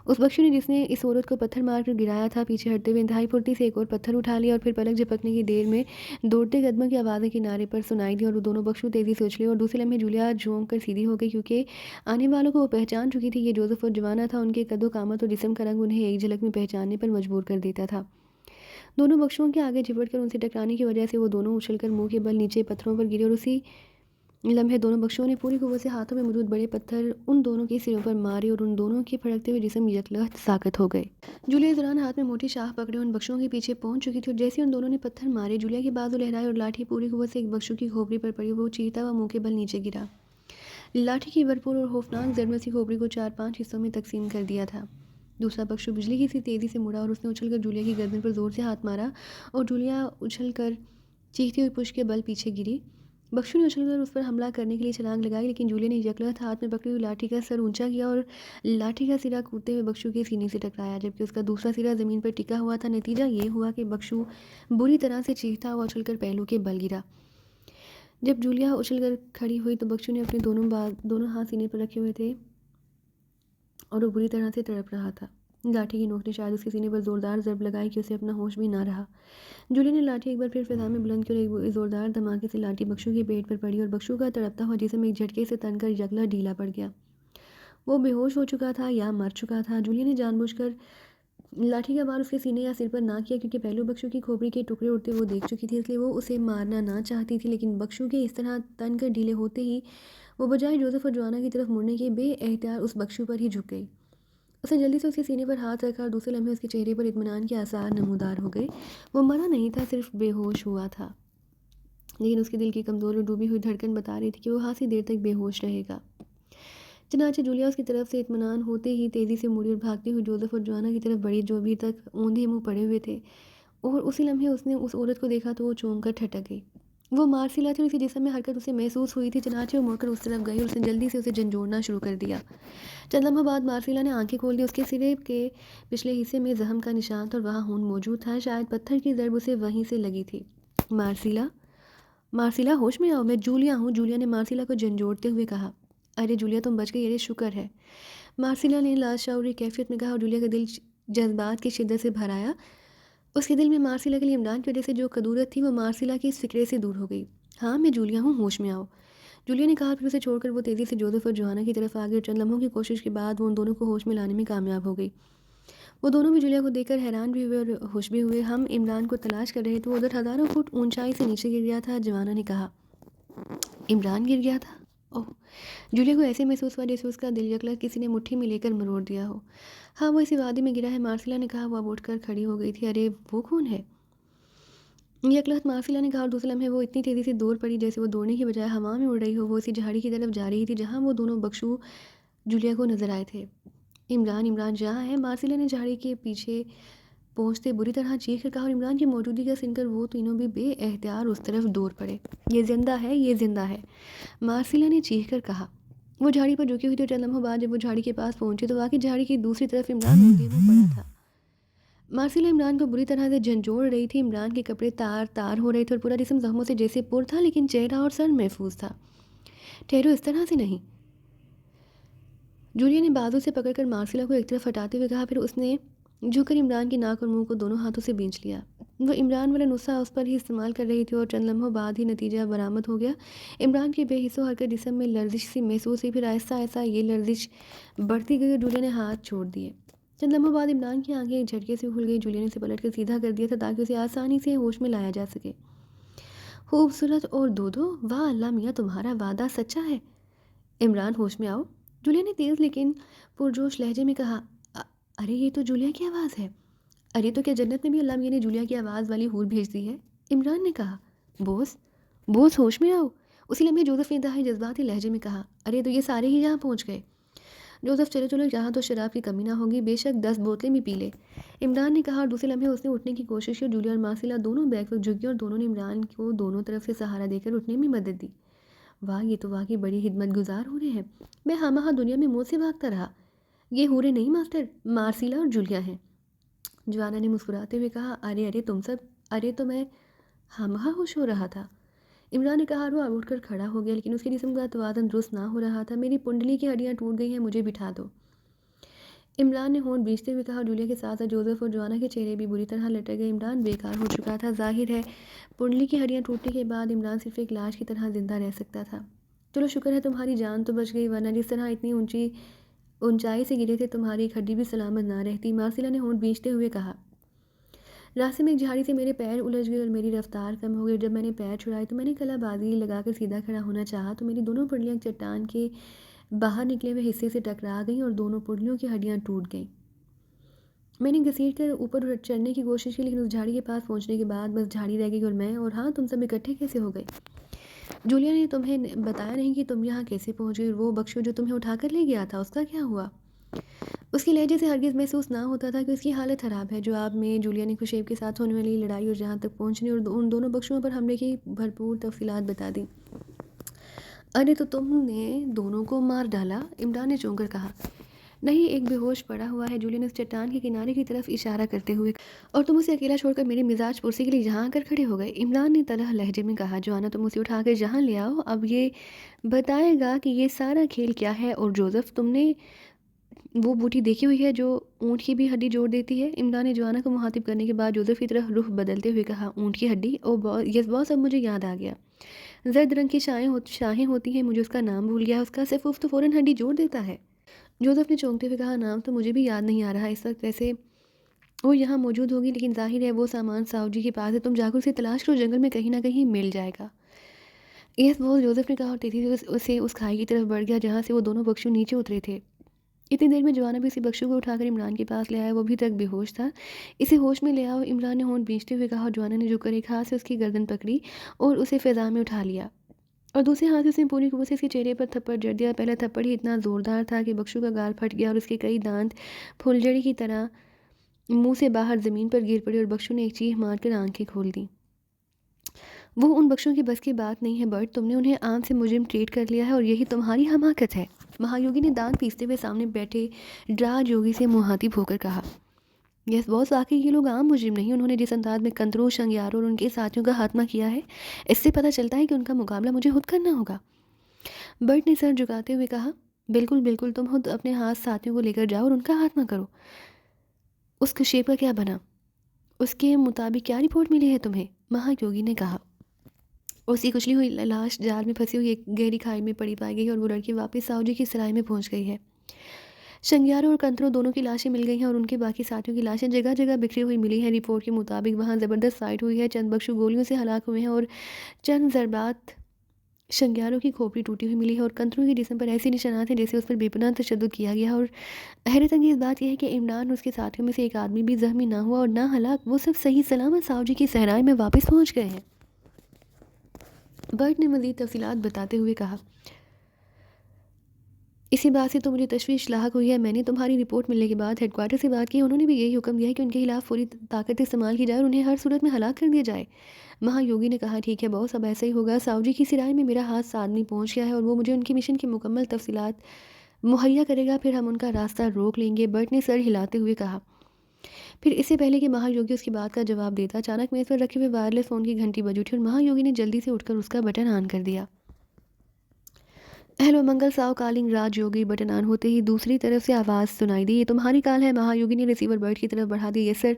उस बख्शू ने जिसने इस औरत को पत्थर मारकर गिराया था पीछे हटते हुए इंतहाई फुर्ती से एक और पत्थर उठा लिया और फिर पलक झपकने की देर में दौड़ते कदमों की आवाज़ें किनारे पर सुनाई दी और वो दोनों बख्शू तेज़ी से उछले और दूसरे लम्हे जूलिया झोंक कर सीधी हो गई क्योंकि आने वालों को वो पहचान चुकी थी। ये जोसेफ और जवाना था। उनके कदो कामत और जिस्म का रंग उन्हें एक झलक में पहचानने पर मजबूर कर देता था। दोनों बख्शुओं के आगे झिपट कर उनसे टकराने की वजह से वो दोनों उछलकर मुंह के बल नीचे पत्थरों पर गिरे और उसी लम्हे दोनों बख्शुओं ने पूरी कुव्वत से हाथों में मौजूद बड़े पत्थर उन दोनों के सिरों पर मारे और उन दोनों के फड़कते हुए जिस्म यकलख्त साकत हो गए। जूलिया इस दौरान हाथ में मोटी शाख पकड़े उन बख्शुओं के पीछे पहुंच चुकी थी और जैसे उन दोनों ने पत्थर मारे जूलिया के बाजू लहराए और लाठी पूरी कुव्वत से एक बख्शु की खोपड़ी पर पड़ी। वो चीरता हुआ मुंह के बल नीचे गिरा। लाठी की भरपूर और खौफनाक जड़ में उसकी खोपड़ी को 4-5 हिस्सों में तकसीम कर दिया था। दूसरा बख्शु बिजली की सी तेज़ी से मुड़ा और उसने उछलकर जूलिया की गर्दन पर जोर से हाथ मारा और जूलिया उछलकर चीखती हुई पुश के बल पीछे गिरी। बख्शु ने उछलकर उस पर हमला करने के लिए छलांग लगाई लेकिन जूलिया ने यकलख्त हाथ में पकड़ी हुई लाठी का सर ऊंचा किया और लाठी का सिरा कूदते हुए बख्शु के सीने से टकराया जबकि उसका दूसरा सिरा ज़मीन पर टिका हुआ था। नतीजा ये हुआ कि बख्शु बुरी तरह से चीखता हुआ उछलकर पहलू के बल गिरा। जब जूलिया उछलकर खड़ी हुई तो बख्शु ने अपने दोनों हाथ सीने पर रखे हुए थे और वो बुरी तरह से तड़प रहा था। लाठी की नोक ने शायद उसके सीने पर जोरदार ज़रब लगाई कि उसे अपना होश भी ना रहा। जूलिया ने लाठी एक बार फिर फिजा में बुलंद की और एक जोरदार धमाके से लाठी बख्शू के पेट पर पड़ी और बख्शू का तड़पता हुआ जिस्म एक झटके से तनकर यकला ढीला पड़ गया। वो बेहोश हो चुका था या मर चुका था। जूलिया ने जानबूझकर लाठी का वार उसके सीने या सिर पर ना किया क्योंकि पहलू बख्शू की खोपड़ी के टुकड़े उड़ते वो देख चुकी थी, इसलिए वो उसे मारना ना चाहती थी। लेकिन बख्शू के इस तरह तनकर ढीले होते ही वो बजाय जोसेफ और जोआना की तरफ मुड़ने के बेएहतियार उस बख्शू पर ही झुक गई। उसने जल्दी से उसके सीने पर हाथ रखा और दूसरे लम्हे उसके चेहरे पर इत्मीनान के आसार नमूदार हो गए। वो मरा नहीं था, सिर्फ बेहोश हुआ था। लेकिन उसके दिल की कमज़ोर और डूबी हुई धड़कन बता रही थी कि वो खासी देर तक बेहोश रहेगा। चनाचे जूलिया उसकी तरफ से इत्मीनान होते ही तेज़ी से मुड़ी और भागती हुई जोसेफ और जोआना की तरफ बढ़ी जो अभी तक औंधे मुँह पड़े हुए थे। और उसी लम्हे उसने उस औरत को देखा तो वो चौंक कर ठटक गई। वो मार्सिला थी और इसी जिस्म में हरकत उसे महसूस हुई थी। चनाचे वो मुड़कर उस तरफ गई और उसने जल्दी से उसे झंझोड़ना शुरू कर दिया। चंद लम्हों बाद मार्सिला ने आंखें खोल दी। उसके सिरे के पिछले हिस्से में जख्म का निशान था और वहाँ खून मौजूद था। शायद पत्थर की ज़रब उसे वहीं से लगी थी। मार्सिला, मार्सिला होश में आओ, मैं जूलिया हूँ, जूलिया ने मार्सिला को झंझोड़ते हुए कहा। अरे जूलिया तुम बच गई, अरे शुक्र है, मार्सिला ने लाशौरी कैफियत में कहा और जूलिया का दिल जज्बात की शिद्दत से भर आया। उसके दिल में मार्सिला के लिए इमरान की वजह से जो कदूरत थी वो मार्सिला की इस फिक्रे से दूर हो गई। हाँ मैं जूलिया हूँ, होश में आओ, जूलिया ने कहा। फिर उसे छोड़कर वो तेज़ी से जोसेफ और जोआना की तरफ आ गई और चंद लम्हों की कोशिश के बाद वो उन दोनों को होश में लाने में कामयाब हो गई। वो दोनों भी जूलिया को देखकर हैरान भी हुए और खुश भी हुए। हम इमरान को तलाश कर रहे थे, वो उधर हज़ारों फुट ऊंचाई से नीचे गिर गया था, जवाना ने कहा। इमरान गिर गया था? ओह, जूलिया को ऐसे महसूस हुआ जैसे उसका दिल यकला किसी ने मुट्ठी में लेकर मरोड़ दिया हो। हाँ वो इसी वादी में गिरा है, मार्सिला ने कहा। वो अब उठकर खड़ी हो गई थी। अरे वो कौन है? यकलख्त मार्सिला ने कहा और दूसरे लम्हे वो इतनी तेज़ी से दौड़ पड़ी जैसे वो दौड़ने की बजाय हवा में उड़ रही हो। वो इसी झाड़ी की तरफ जा रही थी जहाँ वो दोनों बख्शू जूलिया को नजर आए थे। इमरान, इमरान जहाँ है, मार्सिला ने झाड़ी के पीछे पहुँचते बुरी तरह चीख कर कहा और इमरान की मौजूदगी का सुनकर वो तीनों भी बेएहतियार उस तरफ दौड़ पड़े। ये जिंदा है, ये जिंदा है, मार्सिला ने चीख कर कहा। वो झाड़ी पर झुकी हुई थी और चंद लम्हों बाद जब वो झाड़ी के पास पहुंचे तो वाकई झाड़ी की दूसरी तरफ इमरान औंधे मुँह पड़ा था। मार्सिला इमरान को बुरी तरह से झंझोड़ रही थी। इमरान के कपड़े तार तार हो रहे थे और पूरा जिस्म जख्मों से जैसे पुर था, लेकिन चेहरा और सर महफूज था। ठहरो, इस तरह से नहीं, जूलिया ने बाजू से पकड़कर मार्सिला को एक तरफ हटाते हुए कहा। फिर उसने झुककर इमरान की नाक और मुंह को दोनों हाथों से बींच लिया। वो इमरान वाला नुस्खा उस पर ही इस्तेमाल कर रही थी और चंद लम्हों बाद ही नतीजा बरामद हो गया। इमरान के बेहिस्सों हरकत जिस्म में लर्जिश सी महसूस हुई। फिर आहिस्ता आहिस्ता ये लर्जिश बढ़ती गई और जूलिया ने हाथ छोड़ दिए। चंद लम्हों बाद इमरान की आंखें एक झटके से खुल गई। जूलिया ने उसे पलट कर सीधा कर दिया था ताकि उसे आसानी से होश में लाया जा सके। खूबसूरत और दो, वाह अल्लाह मियाँ, तुम्हारा वादा सच्चा है। इमरान होश में आओ, जूलिया ने तेज़ लेकिन पुरजोश लहजे में कहा। अरे ये तो जूलिया की आवाज़ है। अरे तो क्या जन्नत में भी अल्लाह मियाँ ने जूलिया की आवाज़ वाली हूर भेज दी है? इमरान ने कहा। बोस, बोस होश में आओ, उसी लम्हे जोसेफ ने इंतहाई जज्बाती लहजे में कहा। अरे तो ये सारे ही यहाँ पहुँच गए। जोसेफ, चलो चलो, यहाँ तो शराब की कमी ना होगी, बेशक 10 बोतलें भी पी ले, इमरान ने कहा। और दूसरे लम्हे उसने उठने की कोशिश की। जूलिया और मार्सिला दोनों बैक वक्त झुक गई और दोनों ने इमरान को दोनों तरफ से सहारा देकर उठने में मदद दी। वाह, ये तो वाकई बड़ी हिम्मत गुजार हो रहे हैं। मैं हाँ दुनिया में मौत से भागता रहा। ये हूरें नहीं मास्टर, मार्सिला और जूलिया हैं। जवाना ने मुस्कुराते हुए कहा, अरे अरे तुम सब, अरे तो मैं हमहा होश हो रहा था। इमरान ने कहा, वो उठकर खड़ा हो गया, लेकिन उसके जिस्म का तवाज़ुन दुरुस्त ना हो रहा था। मेरी कुंडली की हड्डियाँ टूट गई हैं, मुझे बिठा दो। इमरान ने होंठ भींचते हुए कहा। जूलिया के साथ साथ जोसेफ और जवाना के चेहरे भी बुरी तरह लटक गए। इमरान बेकार हो चुका था। जाहिर है कुंडली की हड्डियाँ टूटने के बाद इमरान सिर्फ एक लाश की तरह जिंदा रह सकता था। चलो शुक्र है तुम्हारी जान तो बच गई, वरना जिस तरह इतनी ऊंचाई से गिरे थे तुम्हारी एक हड्डी भी सलामत ना रहती। मार्सिला ने होंठ भींचते हुए कहा। रास्ते में एक झाड़ी से मेरे पैर उलझ गए और मेरी रफ्तार कम हो गई। जब मैंने पैर छुड़ाए तो मैंने कलाबाजी लगाकर सीधा खड़ा होना चाहा तो मेरी दोनों पुंडलियाँ चट्टान के बाहर निकले हुए हिस्से से टकरा गईं और दोनों पुंडलियों की हड्डियाँ टूट गईं। मैंने घसीट कर ऊपर चढ़ने की कोशिश की, लेकिन उस झाड़ी के पास पहुंचने के बाद बस झाड़ी रह गई और मैं और हाँ तुम सब इकट्ठे कैसे हो गए? जूलिया ने तुम्हें बताया नहीं कि तुम यहाँ कैसे पहुंच गई? वो बख्शू जो तुम्हें उठाकर ले गया था उसका क्या हुआ? उसकी लहजे से हरगिज़ महसूस ना होता था कि उसकी हालत ख़राब है। जवाब में जूलिया ने खुशैब के साथ होने वाली लड़ाई और जहाँ तक पहुँचने और उन दोनों बख्शुओं पर हमले की भरपूर तफसीलात बता दी। अरे तो तुमने दोनों को मार डाला? इमरान ने चौंक कर कहा। नहीं, एक बेहोश पड़ा हुआ है, जूलिया ने उस चट्टान के किनारे की तरफ इशारा करते हुए, और तुम उसे अकेला छोड़कर मेरे मिजाज पुरसी के लिए यहाँ आकर खड़े हो गए। इमरान ने तलह लहजे में कहा। जवाना तुम उसे उठाकर जहाँ ले आओ, अब ये बताएगा कि ये सारा खेल क्या है। और जोसेफ, तुमने वो बूटी देखी हुई है जो ऊँट की भी हड्डी जोड़ देती है? इमरान ने जवाना को मुखातिब करने के बाद जोसेफ की तरफ रुख बदलते हुए कहा। ऊँट की हड्डी? ओ बॉस, यस बॉस, अब मुझे याद आ गया। जर्द रंग की शाहें होती हैं, मुझे उसका नाम भूल गया। उसका सिर्फ उफ तो फ़ौरन हड्डी जोड़ देता है। जोसेफ ने चौंकते हुए कहा। नाम तो मुझे भी याद नहीं आ रहा इस वक्त। वैसे वो यहाँ मौजूद होगी, लेकिन जाहिर है वो सामान साहू जी के पास है। तुम जाकर उसे तलाश करो, जंगल में कहीं ना कहीं मिल जाएगा। यस बॉस, जोसेफ ने कहा और तेजी से उस खाई की तरफ बढ़ गया जहाँ से वो दोनों बख्शू नीचे उतरे थे। इतनी देर में जवाना भी इसी बख्शू को उठाकर इमरान के पास ले आया। वो भी तक बेहोश था। इसे होश में ले आओ, इमरान ने होंठ भींचते हुए कहा। और जवाना ने झुककर एक हाथ से उसकी गर्दन पकड़ी और उसे फिजा में उठा लिया और दूसरे हाथ से उसने पूरी कुव्वत से इसके चेहरे पर थप्पड़ जड़ दिया। पहला थप्पड़ ही इतना ज़ोरदार था कि बख्शू का गाल फट गया और उसके कई दांत फुलझड़ी की तरह मुंह से बाहर ज़मीन पर गिर पड़े और बख्शू ने एक चीख मारकर आंखें खोल दी। वो उन बख्शों की बस की बात नहीं है बर्ट, तुमने उन्हें आम से मुजरिम ट्रीट कर लिया है और यही तुम्हारी हमाकत है। महायोगी ने दांत पीसते हुए सामने बैठे ड्राज योगी से मुहातिब होकर कहा। यस बॉस, वाकई ये लोग आम मुजरिम नहीं। उन्होंने जिस अंदाज में कंतरों, शंगियारों और उनके साथियों का खात्मा किया है, इससे पता चलता है कि उनका मुकाबला मुझे खुद करना होगा। बर्ट ने सर झुकाते हुए कहा। बिल्कुल बिल्कुल, तुम खुद अपने हाथ साथियों को लेकर जाओ और उनका खात्मा करो। उस शेप का क्या बना? उसके मुताबिक क्या रिपोर्ट मिली है तुम्हें? महायोगी ने कहा। उसकी कुचली हुई लाश जाल में फंसी हुई एक गहरी खाई में पड़ी पाई गई और वो लड़की वापस साहू जी की सराय में पहुंच गई है। शंगियारों और कंतरों दोनों की लाशें मिल गई हैं और उनके बाकी साथियों की लाशें जगह जगह बिखरी हुई मिली हैं। रिपोर्ट के मुताबिक वहाँ ज़बरदस्त फाइट हुई है। चंद बख्शू गोलियों से हलाक हुए हैं और चंद ज़रबात शंगियारों की खोपड़ी टूटी हुई मिली है और कंतरों के जिस्म पर ऐसे निशानात हैं जैसे उस पर बेपनाह तशद्दुद किया गया। और हैरत अंगेज़ बात यह है कि इमरान और उसके साथियों में से एक आदमी भी जख्मी ना हुआ और ना हलाक। वो सब सही सलामत साहू जी की सहराई में वापस पहुँच गए हैं। बर्ट ने मज़ीद तफसीलात बताते हुए कहा। इसी बात से तो मुझे तशवीश लाहक हुई है। मैंने तुम्हारी रिपोर्ट मिलने के बाद हेडक्वार्टर से बात की, उन्होंने भी यही हुक्म दिया है कि उनके खिलाफ पूरी ताकत इस्तेमाल की जाए और उन्हें हर सूरत में हलाक कर दिया जाए। महायोगी ने कहा। ठीक है बॉस, अब ऐसा ही होगा। साहू जी की सिराय में मेरा हाथ आदमी पहुंच गया है और वो मुझे उनके मिशन की मुकम्मल तफसीलात मुहैया करेगा, फिर हम उनका रास्ता रोक लेंगे। बर्ट ने सर हिलाते हुए कहा। फिर इससे पहले कि महायोगी उसकी बात का जवाब देता, अचानक मेज़ पर रखे हुए वायरलेस फ़ोन की घंटी बज उठी और महायोगी ने जल्दी से उठकर उसका बटन ऑन कर दिया। Hello Mangal Sao calling. Rajyogi. Button on होते ही दूसरी तरफ से आवाज़ सुनाई दी। ये तुम्हारी कॉल है। महायोगी ने रिसीवर बर्ट की तरफ बढ़ा दी। Yes sir.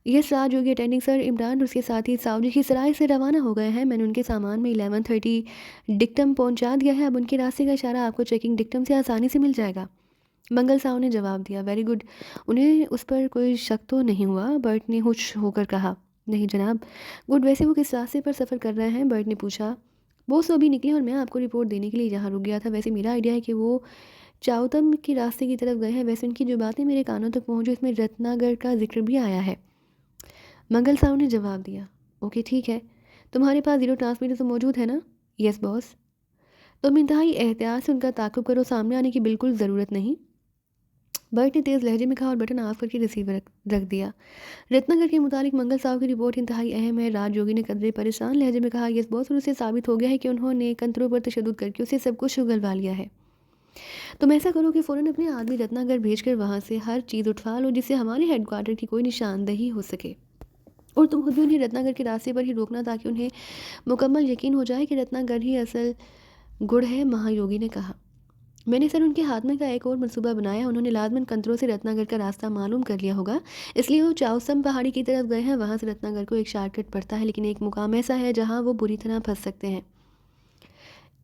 Yes Rajyogi attending sir. Imran और उसके साथी साहू जी की सराय से रवाना हो गए हैं। मैंने उनके सामान में 11:30 डिक्टम पहुंचा दिया है। अब उनके रास्ते का इशारा आपको चेकिंग डिक्टम से आसानी से मिल जाएगा। मंगल साहू ने जवाब दिया। Very good. उन्हें उस पर कोई शक तो नहीं हुआ? बर्ट ने खुश होकर कहा। नहीं जनाब। गुड। वैसे वो किस रास्ते पर सफ़र कर रहे हैं? बर्ट ने पूछा। वो सो अभी निकले और मैं आपको रिपोर्ट देने के लिए यहाँ रुक गया था। वैसे मेरा आइडिया है कि वो चाउतम के रास्ते की तरफ गए हैं। वैसे उनकी जो बातें मेरे कानों तक पहुँची इसमें रत्नागढ़ का जिक्र भी आया है। मंगल साहू ने जवाब दिया। ओके ठीक है। तुम्हारे पास ज़ीरो ट्रांसमीटर तो मौजूद है ना? Yes boss. तुम इंतहाई एहतियात से उनका ताक़ुब करो, सामने आने की बिल्कुल ज़रूरत नहीं। बर्ट ने तेज़ लहजे में कहा और बटन ऑफ करके रिसीवर रख दिया। रत्नागर के मुताबिक मंगल साहब की रिपोर्ट इंतहाई अहम है। राजयोगी ने कदरे परेशान लहजे में कहा। यस बॉस, और उसे साबित हो गया है कि उन्होंने कंतरों पर तशद्दुद करके उसे सब कुछ उगलवा लिया है। तुम ऐसा करो कि फ़ौरन अपने आदमी रत्नागर भेजकर वहाँ से हर चीज़ उठवा लो जिससे हमारे हेडक्वार्टर की कोई निशानदही हो सके। और तुम खुद भी उन्हें रत्नागर के रास्ते पर ही रोकना ताकि उन्हें मुकम्मल यकीन हो जाए कि रत्नागर ही असल गुड़ है, महायोगी ने कहा। मैंने सर उनके हाथ का एक और मंसूबा बनाया। उन्होंने लाजमन कंत्रों से रत्नागर का रास्ता मालूम कर लिया होगा, इसलिए वो चाउसम पहाड़ी की तरफ गए हैं। वहाँ से रत्नागर को एक शॉर्टकट पड़ता है, लेकिन एक मुकाम ऐसा है जहाँ वो बुरी तरह फंस सकते हैं।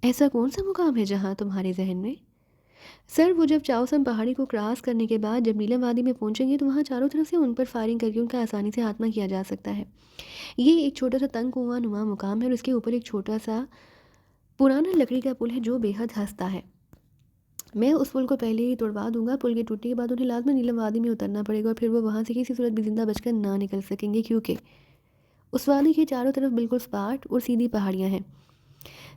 ऐसा कौन सा मुकाम है जहाँ तुम्हारे जहन में? सर वो जब चाउसम पहाड़ी को क्रॉस करने के बाद जब नीलम वादी में पहुंचेंगे तो वहाँ चारों तरफ से उन पर फायरिंग करके उनका आसानी से खात्मा किया जा सकता है। ये एक छोटा सा तंग कुआं नुमा मुकाम है और उसके ऊपर एक छोटा सा पुराना लकड़ी का पुल है जो बेहद हंसता है। मैं उस पुल को पहले ही तोड़वा दूंगा। पुल के टूटने के बाद उन्हें लाजमन नीलम वादी में उतरना पड़ेगा और फिर वो वहाँ से किसी सूरत भी जिंदा बचकर ना निकल सकेंगे, क्योंकि उस वादी के चारों तरफ बिल्कुल सपाट और सीधी पहाड़ियाँ हैं।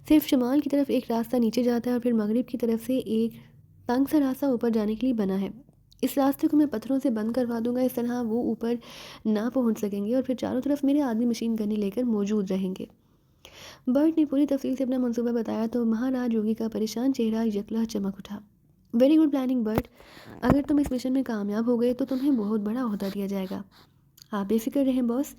सिर्फ शुमाल की तरफ एक रास्ता नीचे जाता है और फिर मगरिब की तरफ से एक तंग सा रास्ता ऊपर जाने के लिए बना है। इस रास्ते को मैं पत्थरों से बंद करवा दूंगा, इस तरह वो ऊपर ना पहुंच सकेंगे और फिर चारों तरफ मेरे आदमी मशीन गन्ने लेकर मौजूद रहेंगे। बर्ट ने पूरी तफसील से अपना मंसूबा बताया तो महाराज योगी का परेशान चेहरा यकलह चमक उठा। वेरी गुड प्लानिंग बर्ट, अगर तुम इस मिशन में कामयाब हो गए तो तुम्हें बहुत बड़ा ओहदा दिया जाएगा। आप बेफिक्र रहें बॉस।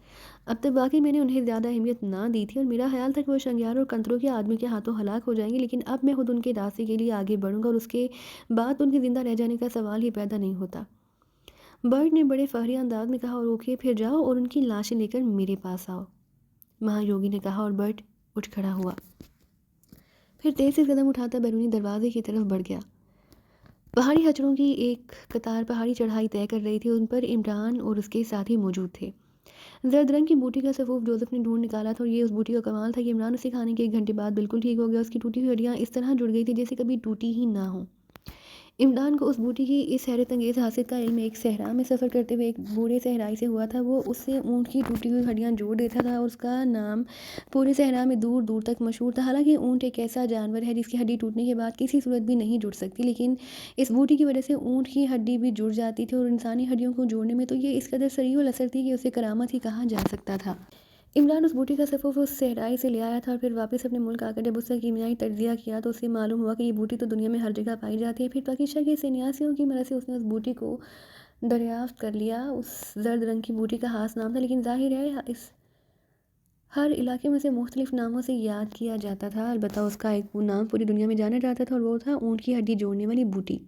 अब तक वाकई मैंने उन्हें ज़्यादा अहमियत ना दी थी और मेरा ख्याल था कि वो शंग्यार और कंतरों के आदमी के हाथों हलाक हो जाएंगे, लेकिन अब मैं खुद उनके रास्ते के लिए आगे बढ़ूंगा और उसके बाद उनके ज़िंदा रह जाने का सवाल ही पैदा नहीं होता। बर्ट ने बड़े फहरी अंदाज में कहा, और ओके फिर जाओ और उनकी लाशें लेकर मेरे पास आओ, महायोगी ने कहा और बर्ट उठ खड़ा हुआ। फिर तेज़ से कदम उठाता बैरूनी दरवाजे की तरफ बढ़ गया। पहाड़ी हचड़ों की एक कतार पहाड़ी चढ़ाई तय कर रही थी। उन पर इमरान और उसके साथी मौजूद थे। जर्द रंग की बूटी का सफूफ जोसेफ ने ढूंढ निकाला था और ये उस बूटी का कमाल था कि इमरान उसे खाने के 1 घंटे बाद बिल्कुल ठीक हो गया। उसकी टूटी हुई हड्डियाँ इस तरह जुड़ गई थी जैसे कभी टूटी ही ना हो। इमरान को उस बूटी की इस हैरत अंगेज़ हासिल का इल्म एक सहरा में सफ़र करते हुए एक बूढ़े सहराई से हुआ था। वो उससे ऊँट की टूटी हुई हड्डियाँ जोड़ देता था और उसका नाम पूरे सहरा में दूर दूर तक मशहूर था। हालांकि ऊँट एक ऐसा जानवर है जिसकी हड्डी टूटने के बाद किसी सूरत भी नहीं जुड़ सकती, लेकिन इस बूटी की वजह से ऊँट की हड्डी भी जुड़ जाती थी और इंसानी हड्डियों को जोड़ने में तो ये इस कदर सरीउल असर थी कि उसे करामत ही कहा जा सकता था। इमरान उस बूटी का सफ़ूफ उस सहराई से ले आया था और फिर वापस अपने मुल्क आकर जब उसका कीमियाई तज्जिया किया तो उसे मालूम हुआ कि ये बूटी तो दुनिया में हर जगह पाई जाती है। फिर पाकिस्तान के सन्यासियों की मदद से उसने उस बूटी को दरियाफ्त कर लिया। उस जर्द रंग की बूटी का खास नाम था, लेकिन जाहिर है इस हर इलाके में उसे मुख्तलिफ नामों से याद किया जाता था। अलबत्ता उसका एक नाम पूरी दुनिया में जाना जाता था और वो था ऊँट की हड्डी जोड़ने वाली बूटी।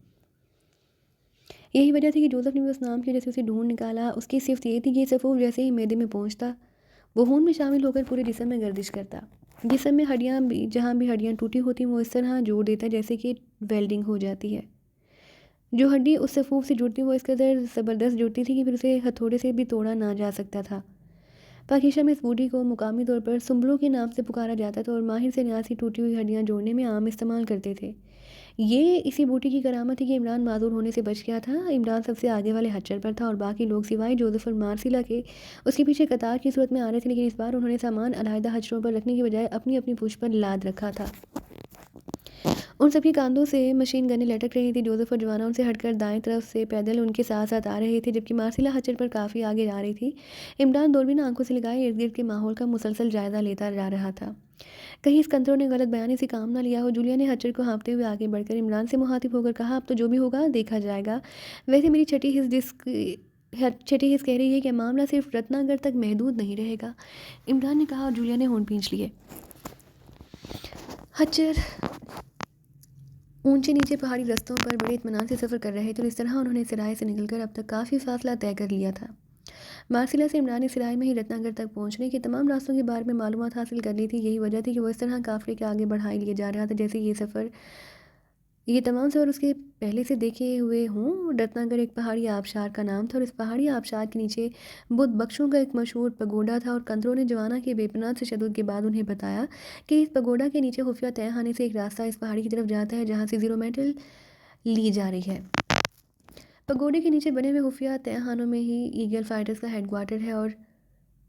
यही वजह थी कि जोसेफ ने भी उस नाम की वजह से उसे ढूंढ निकाला। उसकी सिर्फ ये थी कि सफ़ूफ जैसे ही मैदे में पहुंचता वो खून में शामिल होकर पूरे जिस्म में गर्दिश करता। जिस्म में हड्डियाँ भी, जहाँ भी हड्डियाँ टूटी होती वो इस तरह जोड़ देता जैसे कि वेल्डिंग हो जाती है। जो हड्डी उस सफ़ूफ से जुड़ती वो इस कदर ज़बरदस्त जुड़ती थी कि फिर उसे हथौड़े से भी तोड़ा ना जा सकता था। पाकिस्तान में इस बूटी को मुकामी तौर पर सुम्बलों के नाम से पुकारा जाता था और माहिर सन्यासी टूटी हुई हड्डियाँ जोड़ने में आम इस्तेमाल करते थे। ये इसी बूटी की करामत थी कि इमरान माजूर होने से बच गया था। इमरान सबसे आगे वाले हच्चर पर था और बाकी लोग सिवाय जोसेफ और मार्सिला के उसके पीछे कतार की सूरत में आ रहे थे, लेकिन इस बार उन्होंने सामान अलहदा हच्चरों पर रखने की बजाय अपनी अपनी पूछ पर लाद रखा था। उन सबके कांधों से मशीन गनें लटक रही थी। जोसेफ और जवाना उनसे हटकर दाएं तरफ से पैदल उनके साथ साथ आ रहे थे, जबकि मार्सिला हच्चर पर काफ़ी आगे जा रही थी। इमरान दूरबीन आंखों से लगाए इर्द गिर्द के माहौल का मुसलसल जायजा लेता जा रहा था। कहीं इस कंत्रों ने गलत बयानी से काम ना लिया हो। जूलिया ने हच्चर को हाँफते हुए आगे बढ़कर इमरान से मुखातिब होकर कहा, अब तो जो भी होगा देखा जाएगा। वैसे मेरी छठी हिस्स कह रही है कि मामला सिर्फ रत्नागर तक महदूद नहीं रहेगा, इमरान ने कहा और जूलिया ने होंठ खींच लिए। हच्चर ऊंचे नीचे पहाड़ी रास्तों पर बड़े इत्मीनान से सफ़र कर रहे थे और इस तरह उन्होंने सिराय से निकलकर अब तक काफ़ी फासला तय कर लिया था। मार्सिला से इमरान ने सिराय में ही रत्नागर तक पहुंचने के तमाम रास्तों के बारे में मालूमात हासिल कर ली थी। यही वजह थी कि वो इस तरह काफ़िले के आगे बढ़ाई लिए जा रहा था जैसे ये तमाम सफ़र उसके पहले से देखे हुए हों। रत्नागर एक पहाड़ी आबशार का नाम था और इस पहाड़ी आबशार के नीचे बुद्ध बख्शों का एक मशहूर पगोडा था और कंत्रों ने जवाना के बेपनाह तशद्दुद के बाद उन्हें बताया कि इस पगोडा के नीचे खुफिया तहखाने से एक रास्ता इस पहाड़ी की तरफ जाता है जहाँ से ज़ीरो मेटल ली जा रही है। पगोडे के नीचे बने हुए खुफिया तहखानों में ही ईगल फाइटर्स का हेडक्वार्टर है और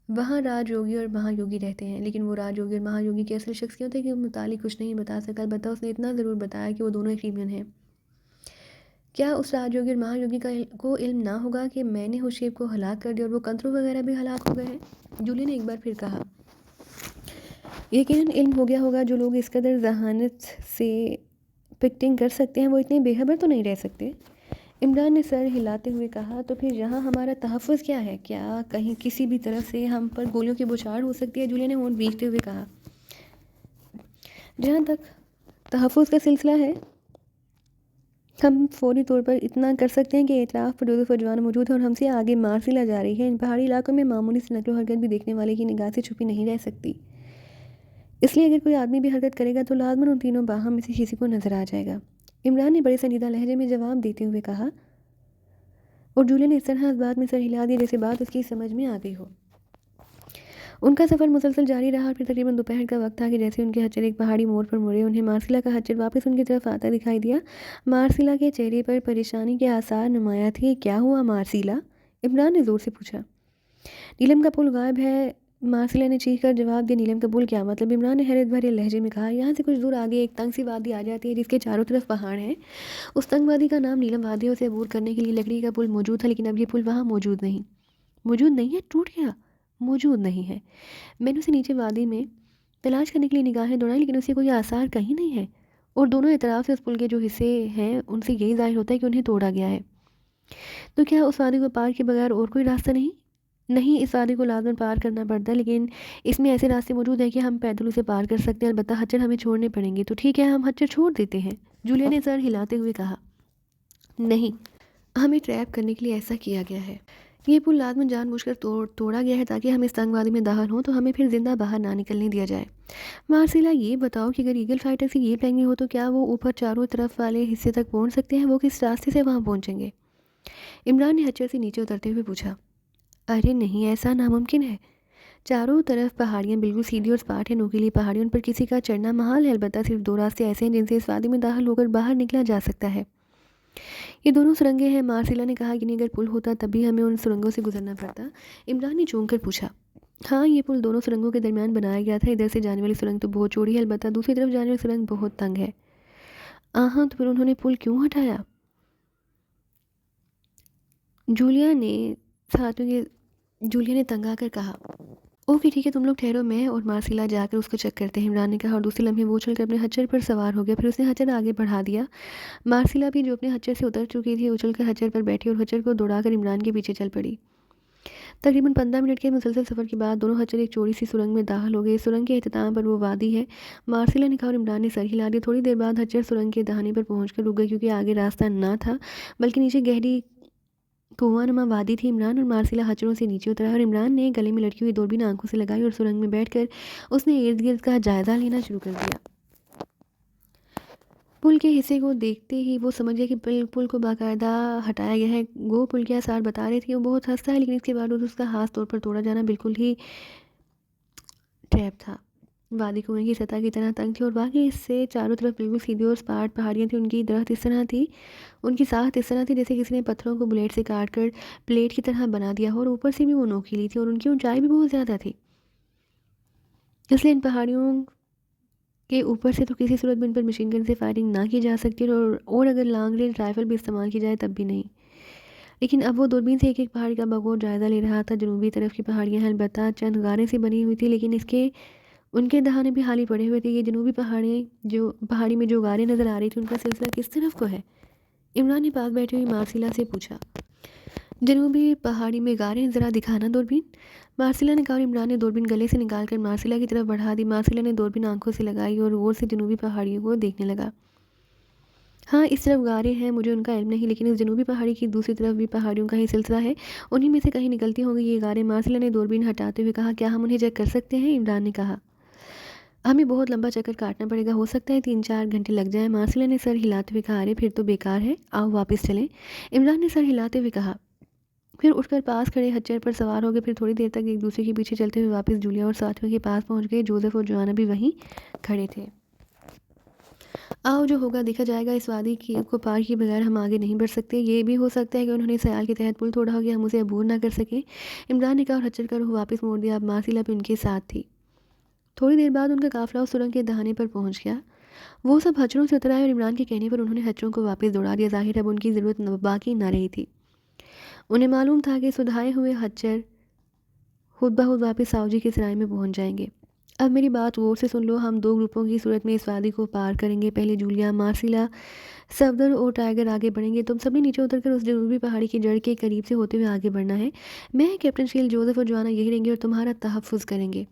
वहाँ राजयोगी और महायोगी रहते हैं। लेकिन वो राजयोगी और महायोगी की असल शख्सियत के मुतालिक कुछ नहीं बता सकता। अलबत्ता उसने इतना ज़रूर बताया कि वो दोनों एक यूनियन हैं। क्या उस राजयोगी और महायोगी को इल्म ना होगा कि मैंने हुशेब को हलाक कर दिया और वो कंत्रों वगैरह भी हलाक हो गए हैं? जूली ने एक बार फिर कहा। यकीनन इल्म हो गया होगा। जो लोग इस कदर जहानत से पिकटिंग कर सकते हैं, वो इतने बेखबर तो नहीं रह सकते। इमरान ने सर हिलाते हुए कहा, तो फिर यहाँ हमारा तहफ़्फ़ुज़ क्या है? क्या कहीं किसी भी तरफ से हम पर गोलियों की बौछार हो सकती है? जूलिया ने होंठ भींचते हुए कहा। जहाँ तक तहफ़्फ़ुज़ का सिलसिला है, हम फ़ौरी तौर पर इतना कर सकते हैं कि एतराफ़ पर जोसेफ और जवान मौजूद है और हमसे आगे मार्सिला जा रही है। इन पहाड़ी इलाकों में मामूली सी नकलो हरकत भी देखने वाले की निगाह से छुपी नहीं रह सकती, इसलिए अगर कोई आदमी भी हरकत करेगा तो लाज़मन उन तीनों बाहम में से किसी को नज़र आ जाएगा। इमरान ने बड़े संजीदा लहजे में जवाब देते हुए कहा, और जूलिया ने इस तरह इस बात में सर हिला दिया जैसे बात उसकी समझ में आ गई हो। उनका सफ़र मुसलसल जारी रहा और फिर तकरीबन दोपहर का वक्त था कि जैसे उनके हच्चर एक पहाड़ी मोड़ पर मुड़े, उन्हें मार्सिला का हच्चर वापस उनकी तरफ आता दिखाई दिया। मार्सिला के चेहरे पर परेशानी के आसार नुमाया थे। क्या हुआ मार्सिला? इमरान ने ज़ोर से पूछा। नीलम का पुल गायब है, मार्सिला ने चीख कर जवाब दिया। नीलम का पुल क्या मतलब? इमरान ने हैरत भरे लहजे में कहा। यहाँ से कुछ दूर आगे एक तंग सी वादी आ जाती है जिसके चारों तरफ पहाड़ हैं। उस तंग वादी का नाम नीलम वादी है। उसे अबूर करने के लिए लकड़ी का पुल मौजूद था, लेकिन अब ये पुल वहाँ मौजूद नहीं। मौजूद नहीं है? टूट गया? मौजूद नहीं है। मैंने उसे नीचे वादी में तलाश करने के लिए निगाहें दौड़ाई, लेकिन उसे कोई आसार कहीं नहीं है। और दोनों एतराफ़ से उस पुल के जो हिस्से हैं उनसे यही ज़ाहिर होता है कि उन्हें तोड़ा गया है। तो क्या उस वादी को पार के बगैर और कोई रास्ता नहीं? नहीं, इस वादी को लाज़मन पार करना पड़ता है, लेकिन इसमें ऐसे रास्ते मौजूद हैं कि हम पैदल उसे पार कर सकते हैं। अलबत्ता हच्चर हमें छोड़ने पड़ेंगे। तो ठीक है, हम हच्चर छोड़ देते हैं, जूलिया ने सर हिलाते हुए कहा। नहीं, हमें ट्रैप करने के लिए ऐसा किया गया है। ये पुल लाज़मन जानबूझकर तोड़ा गया है ताकि हम इस तंगवादी में दाखिल हों तो हमें फिर ज़िंदा बाहर ना निकलने दिया जाए। मार्सिला, ये बताओ कि अगर ईगल फाइटर से ये प्लानिंग हो तो क्या वो ऊपर चारों तरफ वाले हिस्से तक पहुंच सकते हैं? वो किस रास्ते से वहां पहुंचेंगे? इमरान ने हच्चर से नीचे उतरते हुए पूछा। अरे नहीं, ऐसा नामुमकिन है। चारों तरफ पहाड़ियाँ बिल्कुल सीधी और सपाट है, नुकीली पहाड़ियों उन पर किसी का चढ़ना महाल है। अलबत्ता सिर्फ दो रास्ते ऐसे हैं जिनसे इस वादी में दाखिल होकर बाहर निकला जा सकता है। ये दोनों सुरंगें हैं। मार्सिला ने कहा कि नहीं, अगर पुल होता तब भी हमें उन सुरंगों से गुजरना पड़ता। इमरान ने चौंक कर पूछा। हाँ, ये पुल दोनों सुरंगों के दरमियान बनाया गया था। इधर से जाने वाली सुरंग तो बहुत चौड़ी है, अलबत्ता दूसरी तरफ जाने वाली सुरंग बहुत तंग है। हाँ, तो फिर उन्होंने पुल क्यों हटाया? जूलिया ने तंग आकर कहा। ओके ठीक है, तुम लोग ठहरो, मैं और मार्सिला जाकर उसको चेक करते हैं, इमरान ने कहा। और दूसरे लम्हे वो उछलकर अपने हच्चर पर सवार हो गया। फिर उसने हच्चर आगे बढ़ा दिया। मार्सिला भी, जो अपने हच्चर से उतर चुकी थी, उछलकर हच्चर पर बैठी और हच्चर को दौड़ाकर इमरान के पीछे चल पड़ी। तकरीबन 15 मिनट के मुसलसल सफ़र के बाद दोनों हच्चर एक चौड़ी सी सुरंग में दाखिल हो गए। सुरंग के अख्ताम पर वो वादी है। मार्सिला ने कहा और इमरान ने सर हिला दिया। थोड़ी देर बाद हच्चर सुरंग के दहाने पर पहुंचकर रुक गए, क्योंकि आगे रास्ता ना था बल्कि नीचे गहरी कुआंनुमा वादी थी। इमरान और मार्सिला हच्चरों से नीचे उतरा और इमरान ने गले में लटकी हुई दूरबीन आंखों से लगाई और सुरंग में बैठकर उसने इर्द गिर्द का जायज़ा लेना शुरू कर दिया। पुल के हिस्से को देखते ही वो समझ गया कि पुल को बाकायदा हटाया गया है। गो पुल के आसार बता रहे थे वो बहुत हंसता है, लेकिन इसके बावजूद उसका खास तौर पर तोड़ा जाना बिल्कुल ही ट्रैप था। वादी कुएं की सतह की तरह तंग थी और बाकी इससे चारों तरफ बिल्कुल सीधी और सपाट पहाड़ियाँ थी। उनकी दरख्त इस तरह थी उनकी साख्त इस तरह थी जैसे किसी ने पत्थरों को ब्लेड से काट कर प्लेट की तरह बना दिया हो, और ऊपर से भी वो नोकीली थी और उनकी ऊंचाई भी बहुत ज़्यादा थी। इसलिए इन पहाड़ियों के ऊपर से तो किसी सूरत में इन पर मशीन गन से फायरिंग ना की जा सकती, और अगर लॉन्ग रेंज राइफल भी इस्तेमाल की जाए तब भी नहीं। लेकिन अब वो दूरबीन से एक एक पहाड़ी का बगौर जायज़ा ले रहा था। जनूबी तरफ की पहाड़ियाँ हैं, अलबत्ता चंद गारे से बनी हुई थी, लेकिन इसके उनके दहाने भी हाली पड़े हुए थे। ये जनूबी पहाड़ी में जो गारें नज़र आ रही थी उनका सिलसिला किस तरफ को है? इमरान ने पास बैठी हुई मार्सिला से पूछा। जनूबी पहाड़ी में गारें, ज़रा दिखाना दूरबीन। मार्सिला ने कहा और इमरान ने दूरबीन गले से निकालकर मार्सिला की तरफ बढ़ा दी। मार्सिला ने दूरबीन आंखों से लगाई और गौर से जनूबी पहाड़ियों को देखने लगा। हाँ, इस तरफ गारें हैं, मुझे उनका इल्म नहीं, लेकिन इस जनूबी पहाड़ी की दूसरी तरफ भी पहाड़ियों का ही सिलसिला है। उन्हीं में से कहीं निकलती होंगी ये गारें। मार्सिला ने दूरबीन हटाते हुए कहा। क्या हम उन्हें चेक कर सकते हैं? इमरान ने कहा। हमें बहुत लंबा चक्कर काटना पड़ेगा, हो सकता है 3-4 घंटे लग जाए। मार्सिला ने सर हिलाते हुए कहा। अरे फिर तो बेकार है, आओ वापस चलें, इमरान ने सर हिलाते हुए कहा। फिर उठकर पास खड़े हच्चर पर सवार हो गए। फिर थोड़ी देर तक एक दूसरे के पीछे चलते हुए वापस जूलिया और साथियों के पास पहुंच गए। जोसेफ और जोआना भी वहीं खड़े थे। आओ, जो होगा देखा जाएगा। इस वादी को पार किए बगैर हम आगे नहीं बढ़ सकते। ये भी हो सकता है कि उन्होंने सयाल के तहत पुल तोड़ा हो गया, हम उसे अबूर ना कर सके, इमरान ने कहा और हच्चर का रुख वापस मोड़ दिया। अब मार्सिला भी उनके साथ थी। थोड़ी देर बाद उनका काफिला उस सुरंग के दहाने पर पहुंच गया। वो सब हच्चरों से उतर आए और इमरान के कहने पर उन्होंने हच्चरों को वापस दौड़ा दिया। जाहिर अब उनकी ज़रूरत बाकी ना रही थी। उन्हें मालूम था कि सुधाए हुए हच्चर खुद ब खुद वापस सावजी के सराय में पहुंच जाएंगे। अब मेरी बात गौर से सुन लो, हम 2 ग्रुपों की सूरत में इस वादी को पार करेंगे। पहले जूलिया, मार्सिला, सफदर और टाइगर आगे बढ़ेंगे। तुम सबने नीचे उतरकर उस जनूबी पहाड़ी की जड़ के करीब से होते हुए आगे बढ़ना है। मैं, कैप्टन शील, जोसेफ और जोआना यही रहेंगे और तुम्हारा तहफ़्फ़ुज़ करेंगे।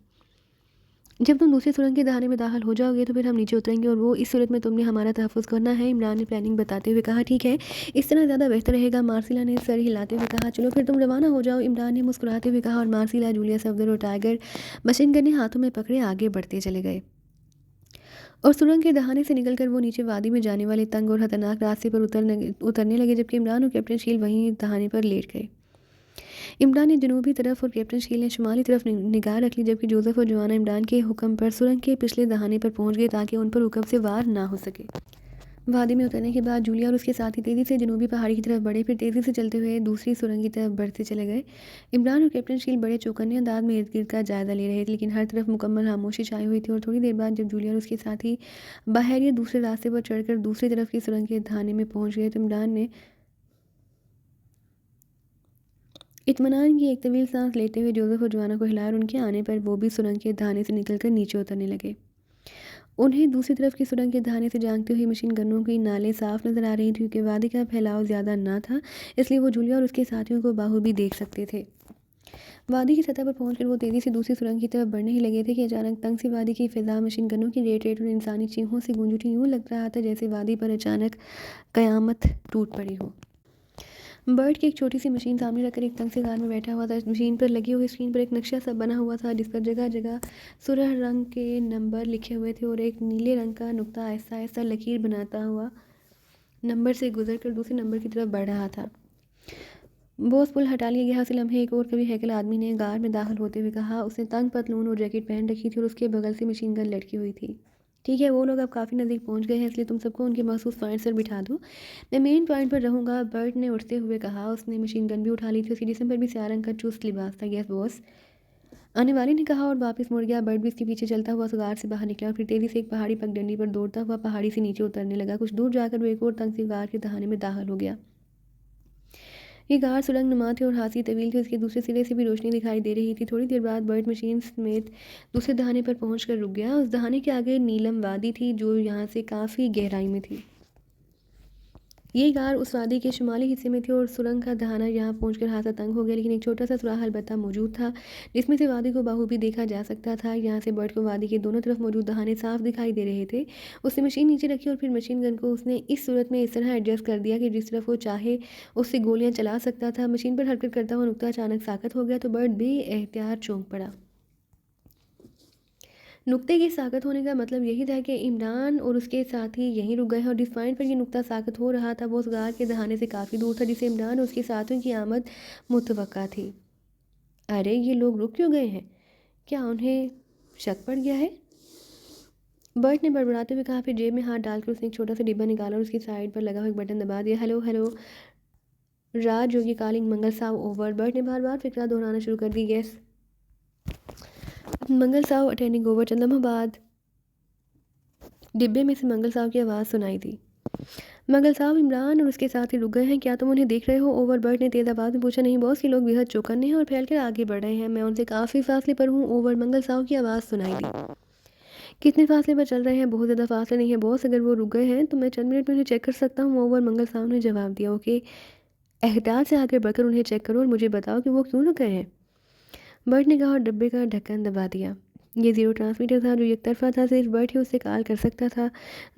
जब तुम दूसरी सुरंग के दहाने में दाखिल हो जाओगे तो फिर हम नीचे उतरेंगे और वो इस सूरत में तुमने हमारा तहफ़्फ़ुज़ करना है। इमरान ने प्लानिंग बताते हुए कहा, ठीक है, इस तरह ज़्यादा बेहतर रहेगा। मार्सिला ने सर हिलाते हुए कहा, चलो फिर तुम रवाना हो जाओ। इमरान ने मुस्कुराते हुए कहा और मार्सिला, जूलिया, सफदर और टाइगर मशीन गन हाथों में पकड़े आगे बढ़ते चले गए। और सुरंग के दहाने से निकलकर वो नीचे वादी में जाने वाले तंग और खतरनाक रास्ते पर उतरने लगे, जबकि इमरान और कैप्टन शील वहीं दहाने पर लेट गए। इमरान ने जनूबी तरफ और कैप्टन शील ने शुमाली तरफ निगाह रख ली, जबकि जोसेफ और जोआना इमरान के हुक्म पर सुरंग के पिछले दहाने पर पहुंच गए ताकि उन पर हुक्म से वार ना हो सके। वादी में उतरने के बाद जूलिया और उसके साथी तेज़ी से जनूबी पहाड़ी की तरफ बढ़े, फिर तेज़ी से चलते हुए दूसरी सुरंग की तरफ बढ़ते चले गए। इमरान और कैप्टन शील बड़े चौकन्ने अंदाज में इर्द गिर्द का जायजा ले रहे थे, लेकिन हर तरफ मुकम्मल खामोशी छाई हुई थी। और थोड़ी देर बाद जब जूलिया और उसके साथी बाहरिया दूसरे रास्ते पर चढ़कर दूसरी तरफ की सुरंग के दहाने में पहुंच गए तो इमरान ने इत्मीनान की एक तवील सांस लेते हुए जोसेफ और जोआना को हिलाया और उनके आने पर वो भी सुरंग के दहाने से निकलकर नीचे उतरने लगे। उन्हें दूसरी तरफ की सुरंग के दहाने से झांकती हुई मशीन गनों की नालें साफ नजर आ रही थी, क्योंकि वादी का फैलाव ज़्यादा ना था, इसलिए वो जूलिया और उसके साथियों को बाहु भी देख सकते थे। वादी की सतह पर पहुंचकर वो तेज़ी से दूसरी सुरंग की तरफ बढ़ने ही लगे थे कि अचानक तंग सी वादी की फिजा मशीन गनों की रेट रेट और इंसानी चीखों से गूंज उठी। यूँ लग रहा था जैसे वादी पर अचानक कयामत टूट पड़ी हो। बर्ड की एक छोटी सी मशीन सामने रखकर एक तंग से कार में बैठा हुआ था। मशीन पर लगी हुई स्क्रीन पर एक नक्शा सा बना हुआ था, जिस पर जगह जगह सुरह रंग के नंबर लिखे हुए थे और एक नीले रंग का नुक्ता आहिस्ता आहिस्ता लकीर बनाता हुआ नंबर से गुजर कर दूसरे नंबर की तरफ बढ़ रहा था। बोस पुल हटा लिया गया। उसी लम्हे एक और कभी हैकल आदमी ने गार में दाखिल होते हुए कहा। उसने तंग पतलून और जैकेट पहन रखी थी और उसके बगल से मशीन गन लटकी हुई थी। ठीक है, वो लोग अब काफ़ी नज़दीक पहुंच गए हैं, इसलिए तुम सबको उनके मखसूस पॉइंट पर बिठा दो। मैं मेन पॉइंट पर रहूँगा, बर्ट ने उठते हुए कहा। उसने मशीन गन भी उठा ली थी। उसके जिस्म पर भी स्याह रंग का चुस्त लिबास था। यस बॉस, आने वाले ने कहा और वापस मुड़ गया। बर्ट भी इसके पीछे चलता हुआ गार से बाहर निकला और फिर तेज़ी से एक पहाड़ी पगडंडी पर दौड़ता हुआ पहाड़ी से नीचे उतरने लगा। कुछ दूर जाकर वो एक और तंग सी गार के दहाने में दाखिल हो गया। ये गार सुरंग नुमा थे और हाथी तवील थे। उसके दूसरे सिरे से भी रोशनी दिखाई दे रही थी। थोड़ी देर बाद बर्ट मशीन समेत दूसरे दहाने पर पहुंचकर रुक गया। उस दहाने के आगे नीलम वादी थी, जो यहाँ से काफ़ी गहराई में थी। ये गार उस वादी के शुमाली हिस्से में थी और सुरंग का दहाना यहाँ पहुंचकर हादसा तंग हो गया, लेकिन एक छोटा सा सुराह अलबत्ता मौजूद था, जिसमें से वादी को बाहूबी देखा जा सकता था। यहाँ से बर्ट को वादी के दोनों तरफ मौजूद दहाने साफ दिखाई दे रहे थे। उसने मशीन नीचे रखी और फिर मशीन गन को उसने इस सूरत में इस तरह एडजस्ट कर दिया कि जिस तरफ वो चाहे उससे गोलियां चला सकता था। मशीन पर हरकत करता हुआ नुक्ता अचानक साकत हो गया तो बर्ट बेएहतियात चौंक पड़ा। नुक्ते के साकत होने का मतलब यही था कि इमरान और उसके साथी यहीं रुक गए हैं और जिस पॉइंट पर ये नुक्ता साकत हो रहा था वो उस गार के दहाने से काफ़ी दूर था, जिसे इमरान और उसके साथियों की आमद मुतवक्का थी। अरे, ये लोग रुक क्यों गए हैं? क्या उन्हें शक पड़ गया है? बर्ट ने बड़बड़ाते हुए कहा। फिर जेब में हाथ डालकर उसने एक छोटा सा डिब्बा निकाला और उसकी साइड पर लगा हुआ एक बटन दबा दिया। हेलो हेलो, राज योगी कालिंग मंगल साव ओवर। बर्ट ने बार बार फिक्रा दोहराना शुरू कर दी। यस मंगल साव अटेंडिंग ओवर। चंद लम्हों बाद डिब्बे में से मंगल साहब की आवाज़ सुनाई दी। मंगल साहब, इमरान और उसके साथ ही रुक गए हैं, क्या तुम उन्हें देख रहे हो? ओवर। बर्ट ने तेज़ आवाज़ में पूछा। नहीं बॉस, ये लोग बेहद चौकन्ने हैं और फैल कर आगे बढ़ रहे हैं, मैं उनसे काफ़ी फासले पर हूँ। ओवर। मंगल साहब की आवाज़ सुनाई दी। कितने फासले पर चल रहे हैं? बहुत ज़्यादा फासले नहीं है बॉस, अगर वो रुक गए हैं तो मैं चंद मिनट में उन्हें चेक कर सकता हूँ। ओवर। मंगल साहब ने जवाब दिया। ओके, एहतियात से आगे बढ़कर उन्हें चेक करो और मुझे बताओ कि वो क्यों रुक गए हैं। बर्ट ने कहा और डब्बे का ढक्कन दबा दिया। ये ज़ीरो ट्रांसमीटर था जो एक तरफा था, सिर्फ बर्ट ही उससे कॉल कर सकता था।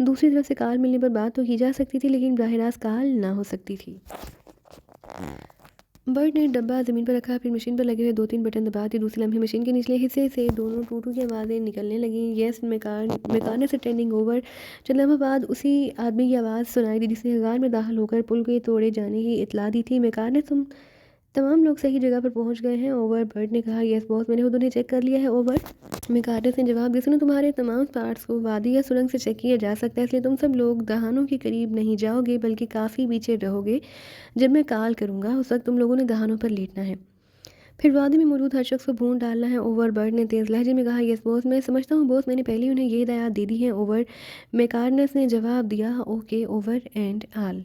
दूसरी तरफ से कॉल मिलने पर बात तो की जा सकती थी, लेकिन बराह रास्त कॉल ना हो सकती थी। बर्ट ने डब्बा ज़मीन पर रखा, फिर मशीन पर लगे हुए 2-3 बटन दबा दिए। दूसरे लम्हे मशीन के निचले हिस्से से दोनों टूटू की आवाज़ें निकलने लगीं। Yes mechanic attending over. चंद लम्हों बाद उसी आदमी की आवाज़ सुनाई दी जिसने गार में दाखिल होकर पुल के तोड़े जाने की इतला दी थी। मैकानिक, तुम तमाम लोग सही जगह पर पहुंच गए हैं। ओवर। बर्ट ने कहा। यस बॉस, मैंने खुद उन्हें चेक कर लिया है। ओवर। मैकानिक ने जवाब दिया। सुनो, तुम्हारे तमाम पार्ट्स को वादी या सुरंग से चेक किया जा सकता है, इसलिए तुम सब लोग दहानों के करीब नहीं जाओगे बल्कि काफ़ी पीछे रहोगे। जब मैं कॉल करूँगा उस वक्त तुम लोगों ने दहानों पर लेटना है, फिर वादी में मौजूद हर शख्स को भून डालना है। ओवर। बर्ट ने तेज़ लहजे में कहा। यस बॉस, मैं समझता हूँ बॉस, मैंने पहले ही उन्हें ये हिदायत दे दी है। ओवर। मैकानिक ने जवाब दिया। Okay. Over and all.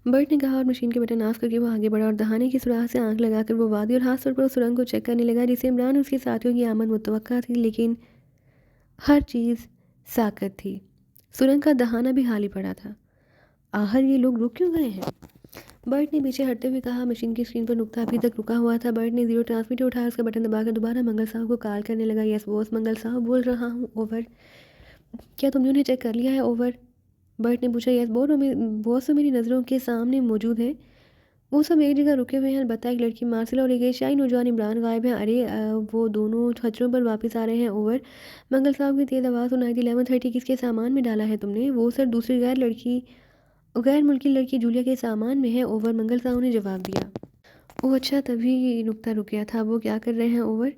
Burt ने कहा और मशीन के बटन ऑफ करके वो आगे बढ़ा और दहाने की सुराख से आंख लगाकर वो वादी और हाथ तौर पर उस सुरंग को चेक करने लगा जिसे इमरान और उसके साथियों की आमद मुतवक्का थी, लेकिन हर चीज़ साकत थी। सुरंग का दहाना भी खाली पड़ा था। आखिर ये लोग रुक क्यों गए हैं? बर्ट ने पीछे हटते हुए कहा। मशीन की स्क्रीन पर नुकता अभी तक रुका हुआ था। बर्ट ने जीरो ट्रांसमीटर उठाया, उसका बटन दबाकर दोबारा मंगल साहब को कॉल करने लगा। यस बॉस, मंगल साहब बोल रहा हूँ, ओवर। क्या तुमने उन्हें चेक कर लिया है? ओवर। बर्ट ने पूछा। यस बॉस, तो मेरी नज़रों के सामने मौजूद है। वो सब एक जगह रुके हुए हैं, अलबत्ता एक लड़की मार्सिला और एक एशियाई नौजवान इमरान गायब हैं। अरे वो दोनों खच्चरों पर वापस आ रहे हैं, ओवर। मंगल साहब की तेज़ आवाज़ सुनाई दी। 11:30 किसके सामान में डाला है तुमने? वो सर दूसरी गैर मुल्की लड़की जूलिया के सामान में है, ओवर। मंगल साहब ने जवाब दिया। ओह अच्छा, तभी नुकता रुक गया था। वो क्या कर रहे हैं, ओवर?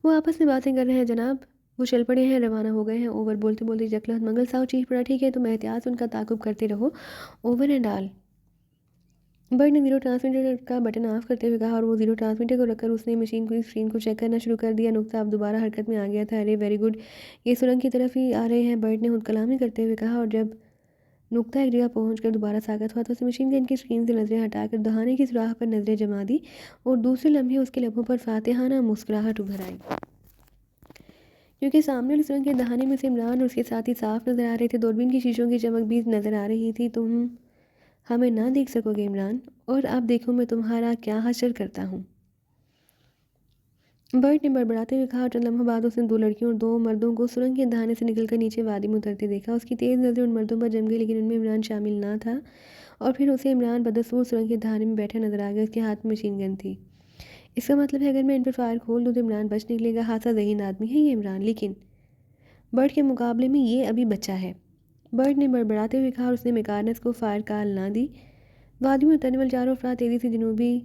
वो आपस में बातें कर रहे हैं जनाब। वो चल पड़े हैं, रवाना हो गए हैं, ओवर। बोलते बोलते जकलत मंगल साहब चीख पड़ा। ठीक है, तुम एहतियात से उनका ताकुब करते रहो, ओवर एंड ऑल। बर्ट ने जीरो ट्रांसमीटर का बटन ऑफ करते हुए कहा और वो जीरो ट्रांसमीटर को रखकर उसने मशीन की स्क्रीन को चेक करना शुरू कर दिया। नुकता अब दोबारा हरकत में आ गया था। अरे वेरी गुड, ये सुरंग की तरफ ही आ रहे हैं, बर्ट ने खुद कलामी करते हुए कहा। और जब नुकता एक जगह पहुंचकर दोबारा साकत हुआ तो उसने मशीन गन की स्क्रीन से नज़रें हटाकर दहाने की सुराख पर नज़रें जमा दी और दूसरे लम्हे उसके लबों पर फातिहाना मुस्कुराहट उभर आई, क्योंकि सामने वाली सुरंग के दहाने में से इमरान और उसके साथ ही साफ नज़र आ रहे थे। दूरबीन की शीशों की चमक भी नज़र आ रही थी। तुम हमें ना देख सकोगे इमरान, और अब देखो मैं तुम्हारा क्या हशर करता हूँ, बर्ट ने बड़बड़ाते हुए कहा। चंद लम्हों बाद उसने दो लड़कियों और दो मर्दों को सुरंग के दहाने से निकलकर नीचे वादी में उतरते देखा। उसकी तेज़ नज़रें उन मर्दों पर जम गई, लेकिन उनमें इमरान शामिल ना था। और फिर उसे इमरान बदसूर सुरंग के दहाने में बैठा नजर आ गया। उसके हाथ में मशीन गन थी। इसका मतलब है अगर मैं इन पर फायर खोल दूँ तो इमरान बच निकलेगा। हादसा ज़हीन आदमी है ये इमरान, लेकिन बर्ट के मुकाबले में ये अभी बच्चा है, बर्ट ने बड़बड़ाते हुए कहा। और उसने मेकारनस को फायर कॉल ना दी। वादी में उतरने वाले चारों अफराद तेज़ी से जनूबी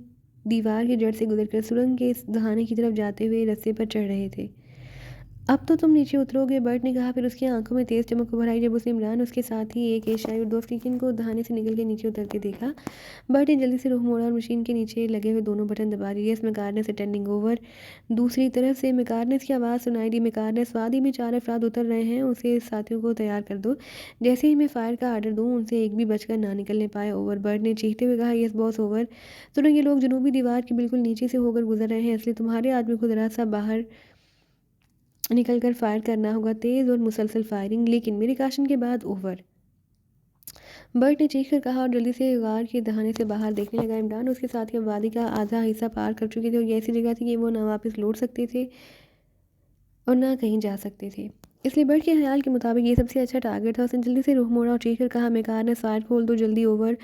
दीवार की जड़ से गुजरकर सुरंग के दहाने की तरफ जाते हुए रस्ते पर चढ़ रहे थे। अब तो तुम नीचे उतरोगे, बर्ट ने कहा। फिर उसकी आंखों में तेज़ चमक उभर आई जब उसने इमरान, उसके साथ ही एक एशियाई और दो अफ्रीकन को दहाने से निकल के नीचे उतरते देखा। बर्ट ने जल्दी से रुख मोड़ा और मशीन के नीचे लगे हुए दोनों बटन दबा दिए। यस मैकारनस अटेंडिंग ओवर। दूसरी तरफ से मैकारनस की आवाज़ सुनाई दी। मैकारनस, वादी में चार अफराद उतर रहे हैं, उसे साथियों को तैयार कर दो। जैसे ही मैं फायर का आर्डर दूँ उनसे एक भी बचकर ना निकलने पाए, ओवर। बर्ट ने चीखते हुए कहा। Yes boss, over. सुनो, ये लोग जनूबी दीवार के बिल्कुल नीचे से होकर गुजर रहे हैं, इसलिए तुम्हारे आदमी को ज़रा सा बाहर निकल कर फायर करना होगा, तेज़ और मुसलसल फायरिंग, लेकिन मेरे काशन के बाद, ओवर। बर्ट ने चीख कर कहा और जल्दी से गार के दहाने से बाहर देखने लगा। इमरान उसके साथ ही वादी का आधा हिस्सा पार कर चुके थे और ये ऐसी जगह थी कि वो ना वापस लौट सकते थे और ना कहीं जा सकते थे। इसलिए बर्ट के ख्याल के मुताबिक ये सबसे अच्छा टारगेट था। उसने जल्दी से रुख मोड़ा और चीख कर कहा। मैकारनस, फायर खोल दो जल्दी, ओवर।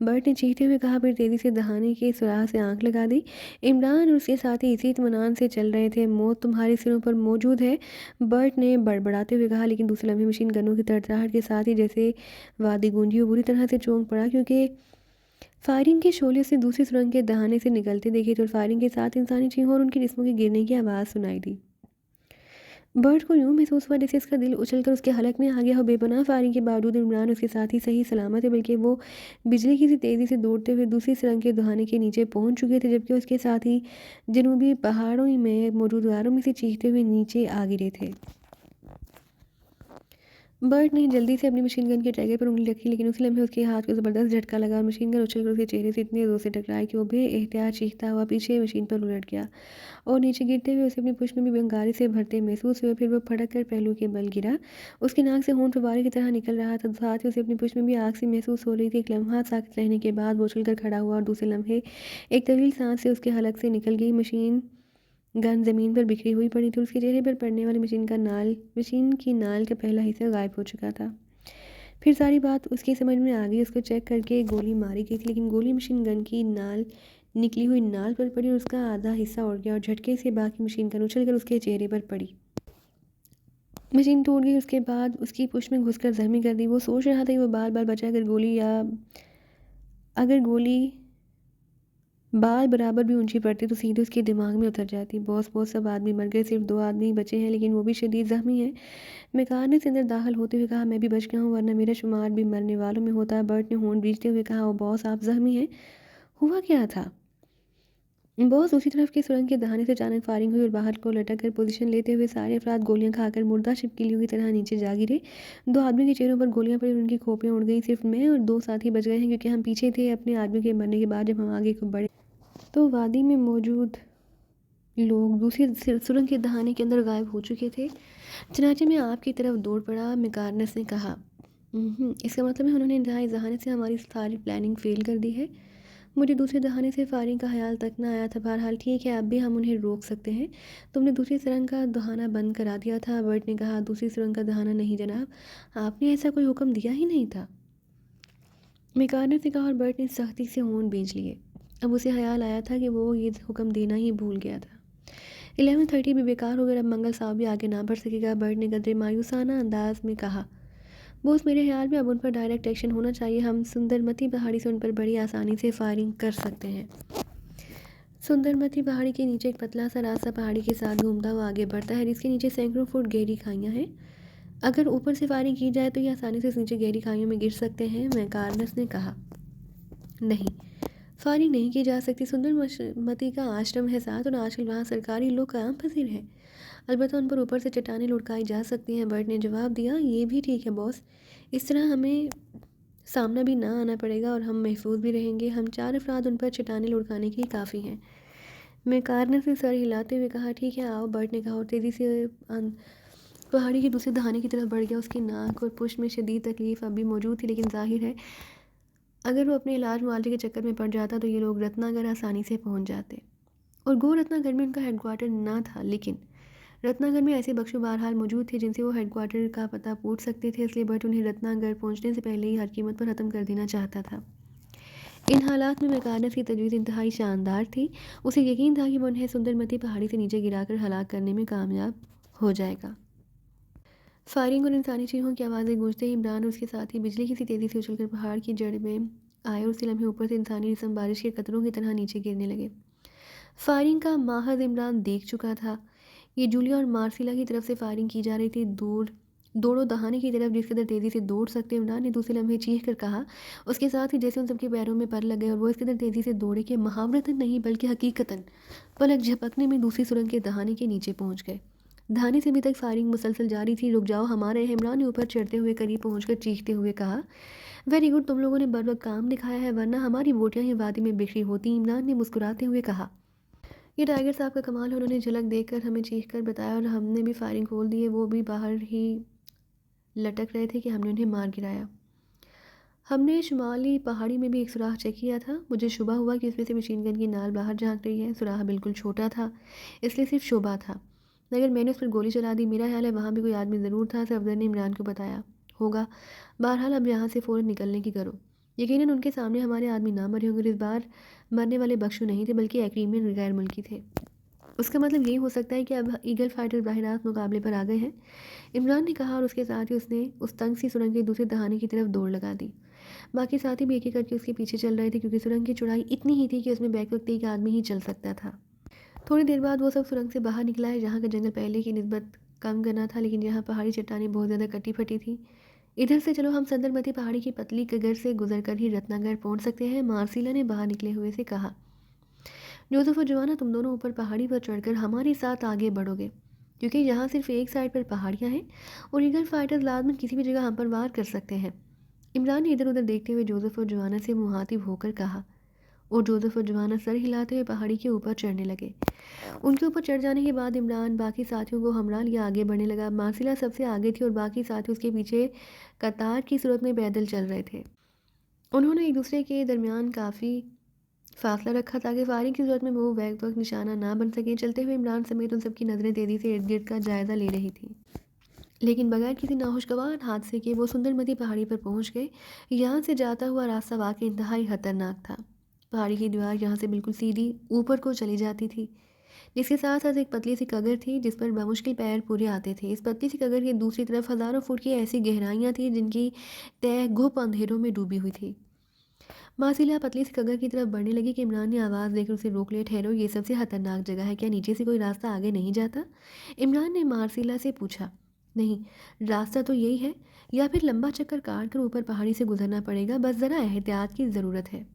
बर्ट ने चीखते हुए कहा। फिर तेज़ी से दहाने के सुराख से आंख लगा दी। इमरान और उसके साथी इसी इत्मीनान से चल रहे थे। मौत तुम्हारे सिरों पर मौजूद है, बर्ट ने बड़बड़ाते हुए कहा। लेकिन दूसरे लम्हे मशीन गनों की तड़तड़ाहट के साथ ही जैसे वादी गूंजी, वो बुरी तरह से चौंक पड़ा, क्योंकि फायरिंग के शोले से दूसरी सुरंग के दहाने से निकलते देखे थे और फायरिंग के साथ इंसानी चीखों और उनके जिस्मों के गिरने की आवाज़ सुनाई दी। बर्ट को यूं महसूस हुआ जैसे इसका दिल उछलकर उसके हलक में आ गया हो। बेपनाह फायरिंग के बावजूद इमरान उसके साथ ही सही सलामत है, बल्कि वो बिजली की सी तेज़ी से दौड़ते हुए दूसरी सुरंग के दहाने के नीचे पहुंच चुके थे, जबकि उसके साथ ही जनूबी पहाड़ों में मौजूद गारों में से चीखते हुए नीचे आ गिरे थे। बर्ट ने जल्दी से अपनी मशीन गन के ट्रैगर पर उंगली रखी, लेकिन उसी लम्हे उसके हाथ को ज़बरदस्त झटका लगा और मशीन गन उछलकर उसके चेहरे से इतने ज़ोर से टकराई कि वो बेएहतियात चीखता हुआ पीछे मशीन पर उलट गया और नीचे गिरते हुए उसे अपनी पुष्ट में भी बंगारी से भरते महसूस हुए। फिर वो फटक कर पहलू के बल गिरा। उसकी नाक से खून फव्वारे की तरह निकल रहा था, साथ ही उसे अपनी पुष्ट में भी आग सी महसूस हो रही थी। एक लम्हा साकित रहने के बाद वो उछलकर खड़ा हुआ और दूसरे लम्हे एक तवील सांस से उसके हलक से निकल गई। मशीन गन ज़मीन पर बिखरी हुई पड़ी थी। उसके चेहरे पर पड़ने वाली मशीन की नाल का पहला हिस्सा गायब हो चुका था। फिर सारी बात उसकी समझ में आ गई। उसको चेक करके गोली मारी गई थी, लेकिन गोली मशीन गन की निकली हुई नाल पर पड़ी और उसका आधा हिस्सा उड़ गया और झटके से बाकी मशीन गन उछलकर उसके चेहरे पर पड़ी। मशीन टूट गई। उसके बाद उसकी पुष्ट में घुसकर जख्मी कर दी। वो सोच रहा था कि वो बार बार बचा, अगर गोली बाल बराबर भी ऊंची पड़ती तो सीधे उसके दिमाग में उतर जाती। बॉस बॉस, सब आदमी मर गए, सिर्फ 2 आदमी बचे हैं, लेकिन वो भी शदीद जख्मी है। मैकार से अंदर दाखिल होते हुए कहा। मैं भी बच गया हूँ, वरना मेरा शुमार भी मरने वालों में होता। बर्ट ने होंठ भींचते हुए कहा। वो बॉस, आप जख्मी हैं, हुआ क्या था? बॉस दूसरी तरफ की सुरंग के दहाने से अचानक फायरिंग हुई और बाहर को लटक कर पोजीशन लेते हुए सारे अफराद गोलियां खाकर मुर्दा छिपकलियों की तरह नीचे जा गिरे। 2 आदमियों के चेहरों पर गोलियां पड़ी और उनकी खोपड़ियां उड़ गईं। सिर्फ मैं और 2 साथी बच गए हैं क्योंकि हम पीछे थे। अपने आदमियों के मरने के बाद जब हम आगे को बढ़े तो वादी में मौजूद लोग दूसरी सुरंग के दहाने के अंदर गायब हो चुके थे। चनाचे में आपकी तरफ दौड़ पड़ा, मैकार्नस ने कहा। इसका मतलब है उन्होंने इंतहाई दहाने से हमारी सारी प्लानिंग फेल कर दी है। मुझे दूसरे दहाने से फायरिंग का ख्याल तक ना आया था। बहरहाल ठीक है, अब भी हम उन्हें रोक सकते हैं। तुमने दूसरी सुरंग का दहाना बंद करा दिया था। बर्ट ने कहा। दूसरी सुरंग का दहाना नहीं जनाब, आपने ऐसा कोई हुक्म दिया ही नहीं था, मैकार्नस ने कहा और बर्ट ने सख्ती से होंठ भींच लिए। अब उसे ख्याल आया था कि वो ये हुक्म देना ही भूल गया था। 11:30 भी बेकार हो गया। अब मंगल साहब भी आगे ना बढ़ सकेगा, बर्ट ने कदरे मायूसाना अंदाज में कहा। बॉस मेरे ख्याल में अब उन पर डायरेक्ट एक्शन होना चाहिए। हम सुंदरमती पहाड़ी से उन पर बड़ी आसानी से फायरिंग कर सकते हैं। सुंदरमती पहाड़ी के नीचे एक पतला सा रास्ता पहाड़ी के साथ घूमता हुआ आगे बढ़ता है, जिसके नीचे सैकड़ों फुट गहरी खाइयाँ हैं। अगर ऊपर से फायरिंग की जाए तो ये आसानी से इस नीचे गहरी खाइयों में गिर सकते हैं, मैकार्नस ने कहा। नहीं, फायरिंग नहीं की जा सकती। सुंदरमती का आश्रम है साथ और आजकल वहाँ सरकारी लोग काम पसीर हैं। अलबत्ता उन पर ऊपर से चट्टानें लुढ़काई जा सकती हैं, बर्ट ने जवाब दिया। ये भी ठीक है बॉस, इस तरह हमें सामना भी ना आना पड़ेगा और हम महफूज भी रहेंगे। हम 4 अफराद उन पर चट्टानें लुढ़काने की काफ़ी हैं। मैकार्नस ने सर हिलाते हुए कहा। ठीक है आओ, बर्ट ने कहा और तेज़ी से पहाड़ी के दूसरे दहाने की तरफ बढ़ गया। उसकी नाक और पुष्ट में शदीद तकलीफ अब भी मौजूद थी, लेकिन जाहिर है अगर वो अपने इलाज मुआवजे के चक्कर में पड़ जाता तो ये लोग रत्नागर आसानी से पहुंच जाते। और गो रत्नागर में उनका हेडक्वार्टर ना था, लेकिन रत्नागर में ऐसे बख्शु बहरहाल मौजूद थे जिनसे वो हेडक्वार्टर का पता पूछ सकते थे। इसलिए बट उन्हें रत्नागर पहुंचने से पहले ही हर कीमत पर ख़त्म कर देना चाहता था। इन हालात में मैकार्नस की तजवीज़ इंतहाई शानदार थी। उसे यकीन था कि वो उन्हें सुंदरमती पहाड़ी से नीचे गिराकर हलाक करने में कामयाब हो जाएगा। फायरिंग और इंसानी चीखों की आवाज़ें गूंजते ही इमरान और उसके साथी बिजली की सी तेज़ी से उछलकर पहाड़ की जड़ में आए और उसी लम्हे ऊपर से इंसानी जिस्म बारिश के कतरों की तरह नीचे गिरने लगे। फायरिंग का माहज़ इमरान देख चुका था। ये जूलिया और मार्सिला की तरफ से फायरिंग की जा रही थी, दौड़ो दहाने की तरफ जिस कदर तेज़ी से दौड़ सकते इमरान ने दूसरे लम्हे चीख कर कहा। उसके साथ ही जैसे उन सबके पैरों में पर लग गए और वो इस कदर तेज़ी से दौड़े कि महावरतन नहीं बल्कि हकीकतन पलक झपकने में दूसरी सुरंग के दहाने के नीचे पहुंच गए। दहाने से अभी तक फायरिंग मुसलसल जारी थी। रुक जाओ, हमारे इमरान ने ऊपर चढ़ते हुए करीब पहुंचकर चीखते हुए कहा। वेरी गुड, तुम लोगों ने बर वक्त काम दिखाया है, वरना हमारी बोटियां ही वादी में बिखरी होती, इमरान ने मुस्कुराते हुए कहा। ये टाइगर साहब का कमाल है, उन्होंने झलक देखकर हमें चीख कर बताया और हमने भी फायरिंग खोल दी है। वो भी बाहर ही लटक रहे थे कि हमने उन्हें मार गिराया। हमने शुमाली पहाड़ी में भी एक सुराख चेक किया था। मुझे शुबा हुआ कि उसमें से मशीन गन की नाल बाहर झांक रही है। सुराख बिल्कुल छोटा था, इसलिए सिर्फ शोभा था, मगर मैंने उस पर गोली चला दी। मेरा ख्याल है वहाँ भी कोई आदमी ज़रूर था। सफदर ने इमरान को बताया। होगा। बहरहाल अब यहाँ से फ़ौरन निकलने की करो। यकीनन उनके सामने हमारे आदमी ना मरे होंगे। इस बार मरने वाले बख्शु नहीं थे बल्कि एक्रीमियन गैर मुल्की थे। उसका मतलब यही हो सकता है कि अब ईगल फाइटर बराह रास्त मुकाबले पर आ गए हैं, इमरान ने कहा और उसके साथ ही उसने उस तंग सी सुरंग के दूसरे दहाने की तरफ दौड़ लगा दी। बाकी साथी भी एक एक करके उसके पीछे चल रहे थे क्योंकि सुरंग की चौड़ाई इतनी ही थी कि उसमें बैक वक्त एक आदमी ही चल सकता था। थोड़ी देर बाद वो सब सुरंग से बाहर निकला है, जहाँ का जंगल पहले की निस्बत कम घना था, लेकिन यहाँ पहाड़ी चट्टानें बहुत ज़्यादा कटी फटी थी। इधर से चलो, हम संदरमती पहाड़ी की पतली कगर से गुजर कर ही रत्नागर पहुँच सकते हैं, मार्सिला ने बाहर निकले हुए से कहा। जोसेफ और जोआना, तुम दोनों ऊपर पहाड़ी पर चढ़कर हमारे साथ आगे बढ़ोगे, क्योंकि यहाँ सिर्फ एक साइड पर पहाड़ियाँ हैं और ईगल फाइटर्स लाजमन किसी भी जगह हम पर वार कर सकते हैं। इमरान ने इधर उधर देखते हुए जोसेफ और जोआना से मुहातिब होकर कहा और जोसेफ और जोआना सर हिलाते हुए पहाड़ी के ऊपर चढ़ने लगे। उनके ऊपर चढ़ जाने के बाद इमरान बाकी साथियों को हमरा लिया आगे बढ़ने लगा। मार्सिला सबसे आगे थी और बाकी साथी उसके पीछे कतार की सूरत में पैदल चल रहे थे। उन्होंने एक दूसरे के दरमियान काफ़ी फासला रखा ताकि फायरिंग की सूरत में वो बैक वक्त निशाना ना बन सके। चलते हुए इमरान समेत उन सबकी नज़रें तेज़ी से इर्द गिर्द का जायज़ा ले रही थी, लेकिन बगैर किसी नाखुशगवार हादसे के वो सुंदरमती पहाड़ी पर पहुंच गए। यहाँ से जाता हुआ रास्ता वाकई इंतहाई खतरनाक था। पहाड़ी की दीवार यहाँ से बिल्कुल सीधी ऊपर को चली जाती थी, जिसके साथ साथ एक पतली सी कगर थी जिस पर बामुश्किल पैर पूरे आते थे। इस पतली सी कगर की दूसरी तरफ हज़ारों फुट की ऐसी गहराइयाँ थी जिनकी तय घुप अंधेरों में डूबी हुई थी। मार्सिला पतली सी कगर की तरफ बढ़ने लगी कि इमरान ने आवाज़ देकर उसे रोक लिया। ठहरो, ये सबसे खतरनाक जगह है, क्या नीचे से कोई रास्ता आगे नहीं जाता? इमरान ने मार्सिला से पूछा। नहीं, रास्ता तो यही है, या फिर लंबा चक्कर काट कर ऊपर पहाड़ी से गुजरना पड़ेगा, बस ज़रा एहतियात की ज़रूरत है।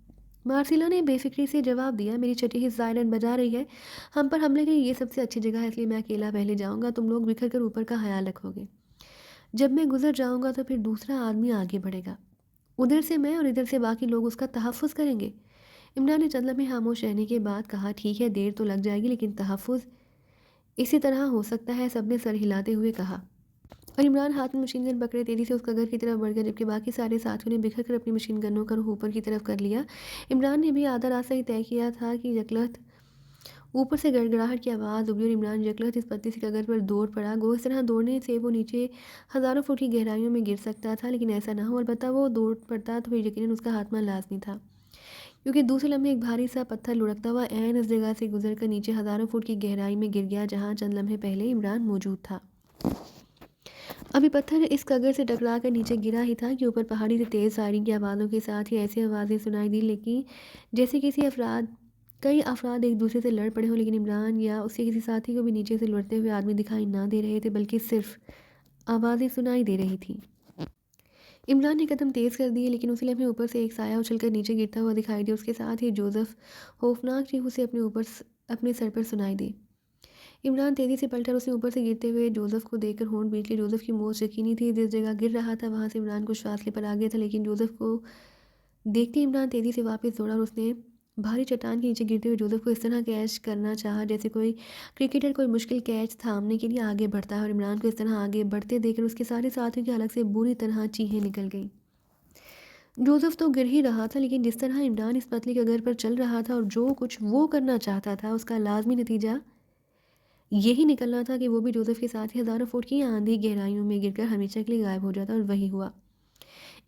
मार्सिला ने बेफिक्री से जवाब दिया, मेरी छठी ही सायरन बजा रही है। हम पर हमले की ये सबसे अच्छी जगह है, इसलिए मैं अकेला पहले जाऊंगा, तुम लोग बिखर कर ऊपर का ख्याल रखोगे। जब मैं गुजर जाऊंगा तो फिर दूसरा आदमी आगे बढ़ेगा। उधर से मैं और इधर से बाकी लोग उसका तहफ़्फ़ुज़ करेंगे। इमरान ने चंद लम्हे खामोश रहने के बाद कहा, ठीक है, देर तो लग जाएगी लेकिन तहफ़्फ़ुज़ इसी तरह हो सकता है, सबने सर हिलाते हुए कहा। और इमरान हाथ में मशीन गन पकड़े तेज़ी से उस कगर की तरफ बढ़ गया, जबकि बाकी सारे साथियों ने बिखर कर अपनी मशीन गनों का रुख ऊपर की तरफ कर लिया। इमरान ने भी आधा रास्ता ही तय किया था कि यकलत ऊपर से गड़गड़ाहट की आवाज़ उगली और इमरान यकलत इस पतली सी कगर पर दौड़ पड़ा। गो इस तरह दौड़ने से वो नीचे हज़ारों फुट की गहराइयों में गिर सकता था, लेकिन ऐसा ना हो। अलबत्ता वो दौड़ पड़ता तो फिर यकीनन उसका हाथमा लाजमी था, क्योंकि दूसरे लम्हे एक भारी सा पत्थर लुढ़कता हुआ ऐन उस जगह से गुजर कर नीचे हज़ारों फुट की गहराई में गिर गया जहाँ चंद लम्हे पहले इमरान मौजूद था। अभी पत्थर इस कगर से टकरा कर नीचे गिरा ही था कि ऊपर पहाड़ी से तेज़ फायरिंग की आवाज़ों के साथ ही ऐसी आवाज़ें सुनाई दी, लेकिन जैसे कई अफराद एक दूसरे से लड़ पड़े हों, लेकिन इमरान या उसके किसी साथी को भी नीचे से लड़ते हुए आदमी दिखाई ना दे रहे थे, बल्कि सिर्फ आवाज़ें सुनाई दे रही थी। इमरान ने कदम तेज़ कर दिए, लेकिन उसी लम्हे ऊपर से एक साया उछलकर नीचे गिरता हुआ दिखाई दिया। उसके साथ ही जोसेफ खौफनाक चीख उसे अपने सर पर सुनाई दी। इमरान तेज़ी से पलटा और उसने ऊपर से गिरते हुए जोसेफ को देखकर होंठ बीट लिए। जोसेफ की मौत यकीनी थी। जिस जगह गिर रहा था वहाँ से इमरान कुछ फासले पर आ गया था, लेकिन जोसेफ को देखते ही इमरान तेज़ी से वापस दौड़ा और उसने भारी चट्टान के नीचे गिरते हुए जोसेफ को इस तरह कैच करना चाहा जैसे कोई क्रिकेटर कोई मुश्किल कैच थामने के लिए आगे बढ़ता है। और इमरान को इस तरह आगे बढ़ते देखकर उसके सारे साथियों की हलक से बुरी तरह चीखें निकल गईं। जोसेफ तो गिर ही रहा था, लेकिन जिस तरह इमरान इस पतली कगर पर चल रहा था और जो कुछ वो करना चाहता था, उसका लाजमी नतीजा यही निकलना था कि वो भी जोसेफ के साथ ही हज़ारों फुट की आंधी गहराइयों में गिरकर हमेशा के लिए गायब हो जाता। और वही हुआ।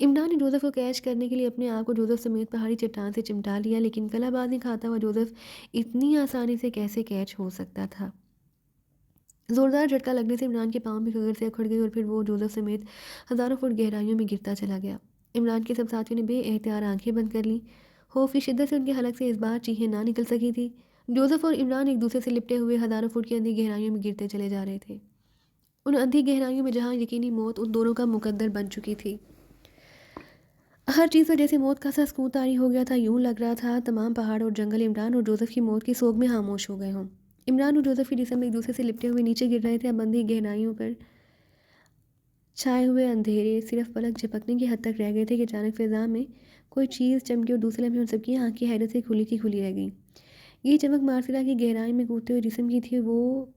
इमरान ने जोसेफ को कैच करने के लिए अपने आप को जोसेफ समेत पहाड़ी चट्टान से चिमटा लिया, लेकिन कलाबाजी खाता हुआ जोसेफ इतनी आसानी से कैसे कैच हो सकता था। ज़ोरदार झटका लगने से इमरान के पाँव भी कगर से उखड़ गई और फिर वो जोसेफ समेत हज़ारों फुट गहराइयों में गिरता चला गया। इमरान के सब साथियों ने बेएहतियात आंखें बंद कर लीं। खौफ की शिद्दत से उनके हलक से इस बार चीखें ना निकल सकी थी। जोसेफ और इमरान एक दूसरे से लिपटे हुए हज़ारों फुट की अंधी गहराइयों में गिरते चले जा रहे थे, उन अंधी गहराइयों में जहाँ यकीनी मौत उन दोनों का मुकद्दर बन चुकी थी। हर चीज़ पर जैसे मौत का सा सकूत तारी हो गया था। यूं लग रहा था तमाम पहाड़ और जंगल इमरान और जोसेफ की मौत की सोग में खामोश हो गए हों। इमरान और जोसेफ के जिस्म एक दूसरे से लिपटे हुए नीचे गिर रहे थे। अब अंधी गहराइयों पर छाए हुए अंधेरे सिर्फ पलक झपकने की हद तक रह गए थे कि अचानक फिजा में कोई चीज़ चमकी और दूसरे लम्हे उन सबकी आंखें हैरत से खुली की खुली रह गई। ये चमक मार्सिला की गहराई में कूदते हुए जिस्म की थी। वो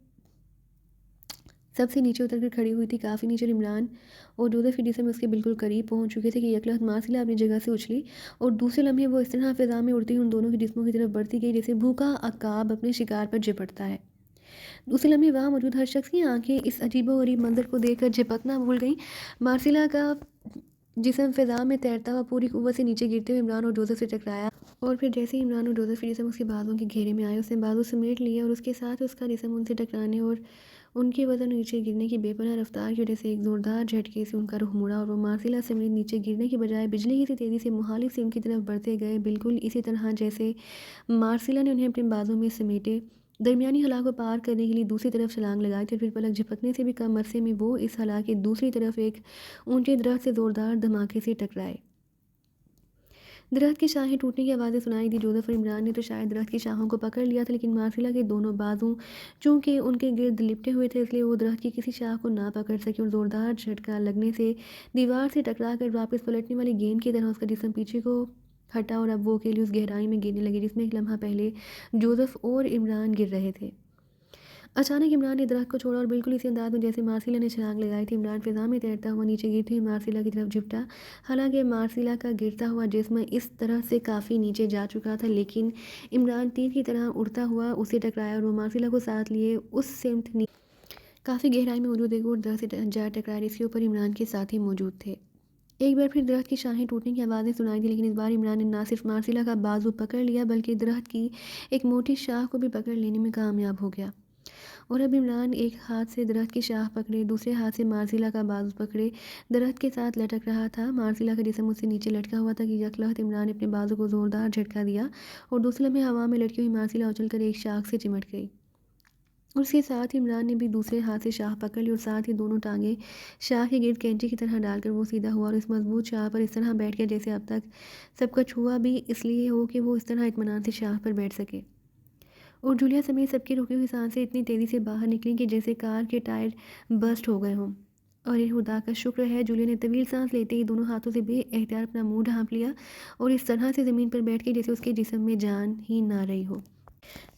सबसे नीचे उतरकर खड़ी हुई थी, काफ़ी नीचे। और इमरान और जोसेफ के जिस्म उसके बिल्कुल करीब पहुंच चुके थे कि यकलहत मार्सिला अपनी जगह से उछली और दूसरे लम्हे वो इस तरह फिजा में उड़ती हुई उन दोनों के जिस्मों की तरफ बढ़ती गई जैसे भूखा अकाब अपने शिकार पर झपटता है। दूसरे लम्हे वहाँ मौजूद हर शख्स की आंखें इस अजीबोगरीब मंजर को देखकर झपकना भूल गईं। मार्सिला का जिस्म फिजा में तैरता हुआ पूरी कुव्वत से नीचे गिरते हुए इमरान और जोसेफ से टकराया, और फिर जैसे ही इमरान और जोसेफ के जिस्म उसके बाजुओं के घेरे में आए, उसने बाजू समेट लिए और उसके साथ उसका जिस्म उनसे टकराने और उनके वजन नीचे गिरने की बेपनाह रफ्तार की वजह से एक ज़ोरदार झटके से उनका रुख मुड़ा और वो मार्सिला समेत नीचे गिरने की बजाय बिजली की सी तेज़ी से मुखालिफ सिम की तरफ बढ़ते गए, बिल्कुल इसी तरह जैसे मार्सिला ने उन्हें अपने बाजों में समेटे। दरमियानी हला को पार करने के लिए दूसरी तरफ छलांग लगाई थी। फिर पलक झपकने से भी कम अरसे में वो इस हला की दूसरी तरफ एक ऊंचे दरख्त से ज़ोरदार धमाके से टकराए। दरख्त की शाखें टूटने की आवाज़ें सुनाई दी। जोसेफ और इमरान ने तो शायद दरख्त की शाखों को पकड़ लिया था, लेकिन मार्सिला के दोनों बाजू चूंकि उनके गिर्द लिपटे हुए थे, इसलिए वो दरख्त की किसी शाख को ना पकड़ सके और ज़ोरदार झटका लगने से दीवार से टकरा कर वापस पलटने वाली गेंद की तरह उसका जिस्म पीछे को हटा और अब वो अकेली उस गहराई में गिरने लगी जिसमें एक लम्हा पहले जोसेफ और इमरान गिर रहे थे। अचानक इमरान ने दरख्त को छोड़ा और बिल्कुल इसी अंदाज में जैसे मार्सिला ने छलांग लगाई थी, इमरान फिजा में तैरता हुआ नीचे गिरती हुई मार्सिला की तरफ झुकता। हालांकि मार्सिला का गिरता हुआ जिस्म इस तरह से काफ़ी नीचे जा चुका था, लेकिन इमरान तीर की तरह उड़ता हुआ उसे टकराया और वो मार्सिला को साथ लिए उस सिमत काफ़ी गहराई में मौजूद एक और दरख्त से जा टकराया जिसके ऊपर इमरान के साथी मौजूद थे। एक बार फिर दरख्त की शाखें टूटने की आवाज़ें सुनाई दी, लेकिन इस बार इमरान ने ना सिर्फ मार्सिला का बाजू पकड़ लिया बल्कि दरख्त की एक मोटी शाख को भी पकड़ लेने में कामयाब हो गया। और अब इमरान एक हाथ से दरख्त की शाख पकड़े, दूसरे हाथ से मार्सिला का बाजू पकड़े दरख्त के साथ लटक रहा था। मार्सिला का जिस्म उससे नीचे लटका हुआ था कि यकलहत इमरान ने अपने बाजू को ज़ोरदार झटका दिया और दूसरे में हवा में लटकी हुई मार्सिला उछलकर एक शाख से चिमट गई। और उसके साथ ही इमरान ने भी दूसरे हाथ से शाह पकड़ ली और साथ ही दोनों टांगें शाह के गिर्द कैंची की तरह डालकर वो सीधा हुआ और इस मजबूत शाह पर इस तरह बैठ गया जैसे अब तक सब कुछ हुआ भी इसलिए हो कि वो इस तरह इत्मीनान से शाह पर बैठ सके। और जूलिया समेत सबकी रुकी हुई सांसें इतनी तेज़ी से बाहर निकलीं कि जैसे कार के टायर बस्ट हो गए हों। और ये खुदा का शुक्र है, जूलिया ने तवील सांस लेते ही दोनों हाथों से बेएहतियात अपना मुंह ढांप लिया और इस तरह से ज़मीन पर बैठ गई जैसे उसके जिस्म में जान ही ना रही हो।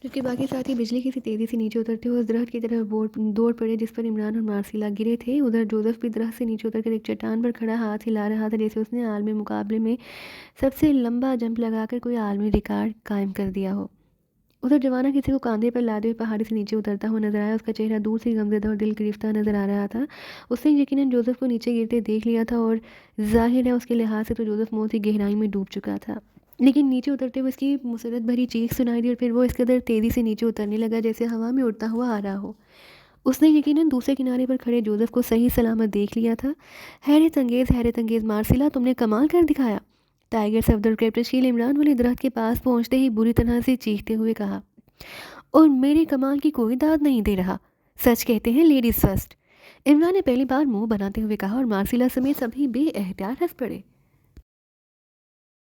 जबकि बाकी साथी बिजली की सी तेज़ी से नीचे उतरते हुए उस दरख्त की तरफ दौड़ पड़े जिस पर इमरान और मार्सिला गिरे थे। उधर जोसेफ भी दरख्त से नीचे उतरकर एक चट्टान पर खड़ा हाथ हिला रहा था जैसे उसने आलमी मुकाबले में सबसे लंबा जंप लगाकर कोई आलमी रिकॉर्ड कायम कर दिया हो। उधर जवाना किसी को कंधे पर लादे हुए पहाड़ी से नीचे उतरता हुआ नजर आया। उसका चेहरा दूर से गमज़दा और दिल गिरफ्तार नजर आ रहा था। उसने यकीनन जोसेफ को नीचे गिरते देख लिया था और जाहिर है उसके लिहाज से तो जोसेफ मौत की गहराई में डूब चुका था। लेकिन नीचे उतरते हुए उसकी मुसरत भरी चीख सुनाई दी और फिर वो इस कदर तेज़ी से नीचे उतरने लगा जैसे हवा में उड़ता हुआ आ रहा हो। उसने यकीनन दूसरे किनारे पर खड़े जोसेफ को सही सलामत देख लिया था। हैरत अंगेज़ मार्सिला, तुमने कमाल कर दिखाया। टाइगर सफदर कैप्टनशील इमरान वाले दरख्त के पास पहुंचते ही बुरी तरह से चीखते हुए कहा, और मेरे कमाल की कोई दाद नहीं दे रहा। सच कहते हैं लेडीज फर्स्ट। इमरान ने पहली बार मुंह बनाते हुए कहा और मार्सिला समेत सभी बेएहतियात हंस पड़े।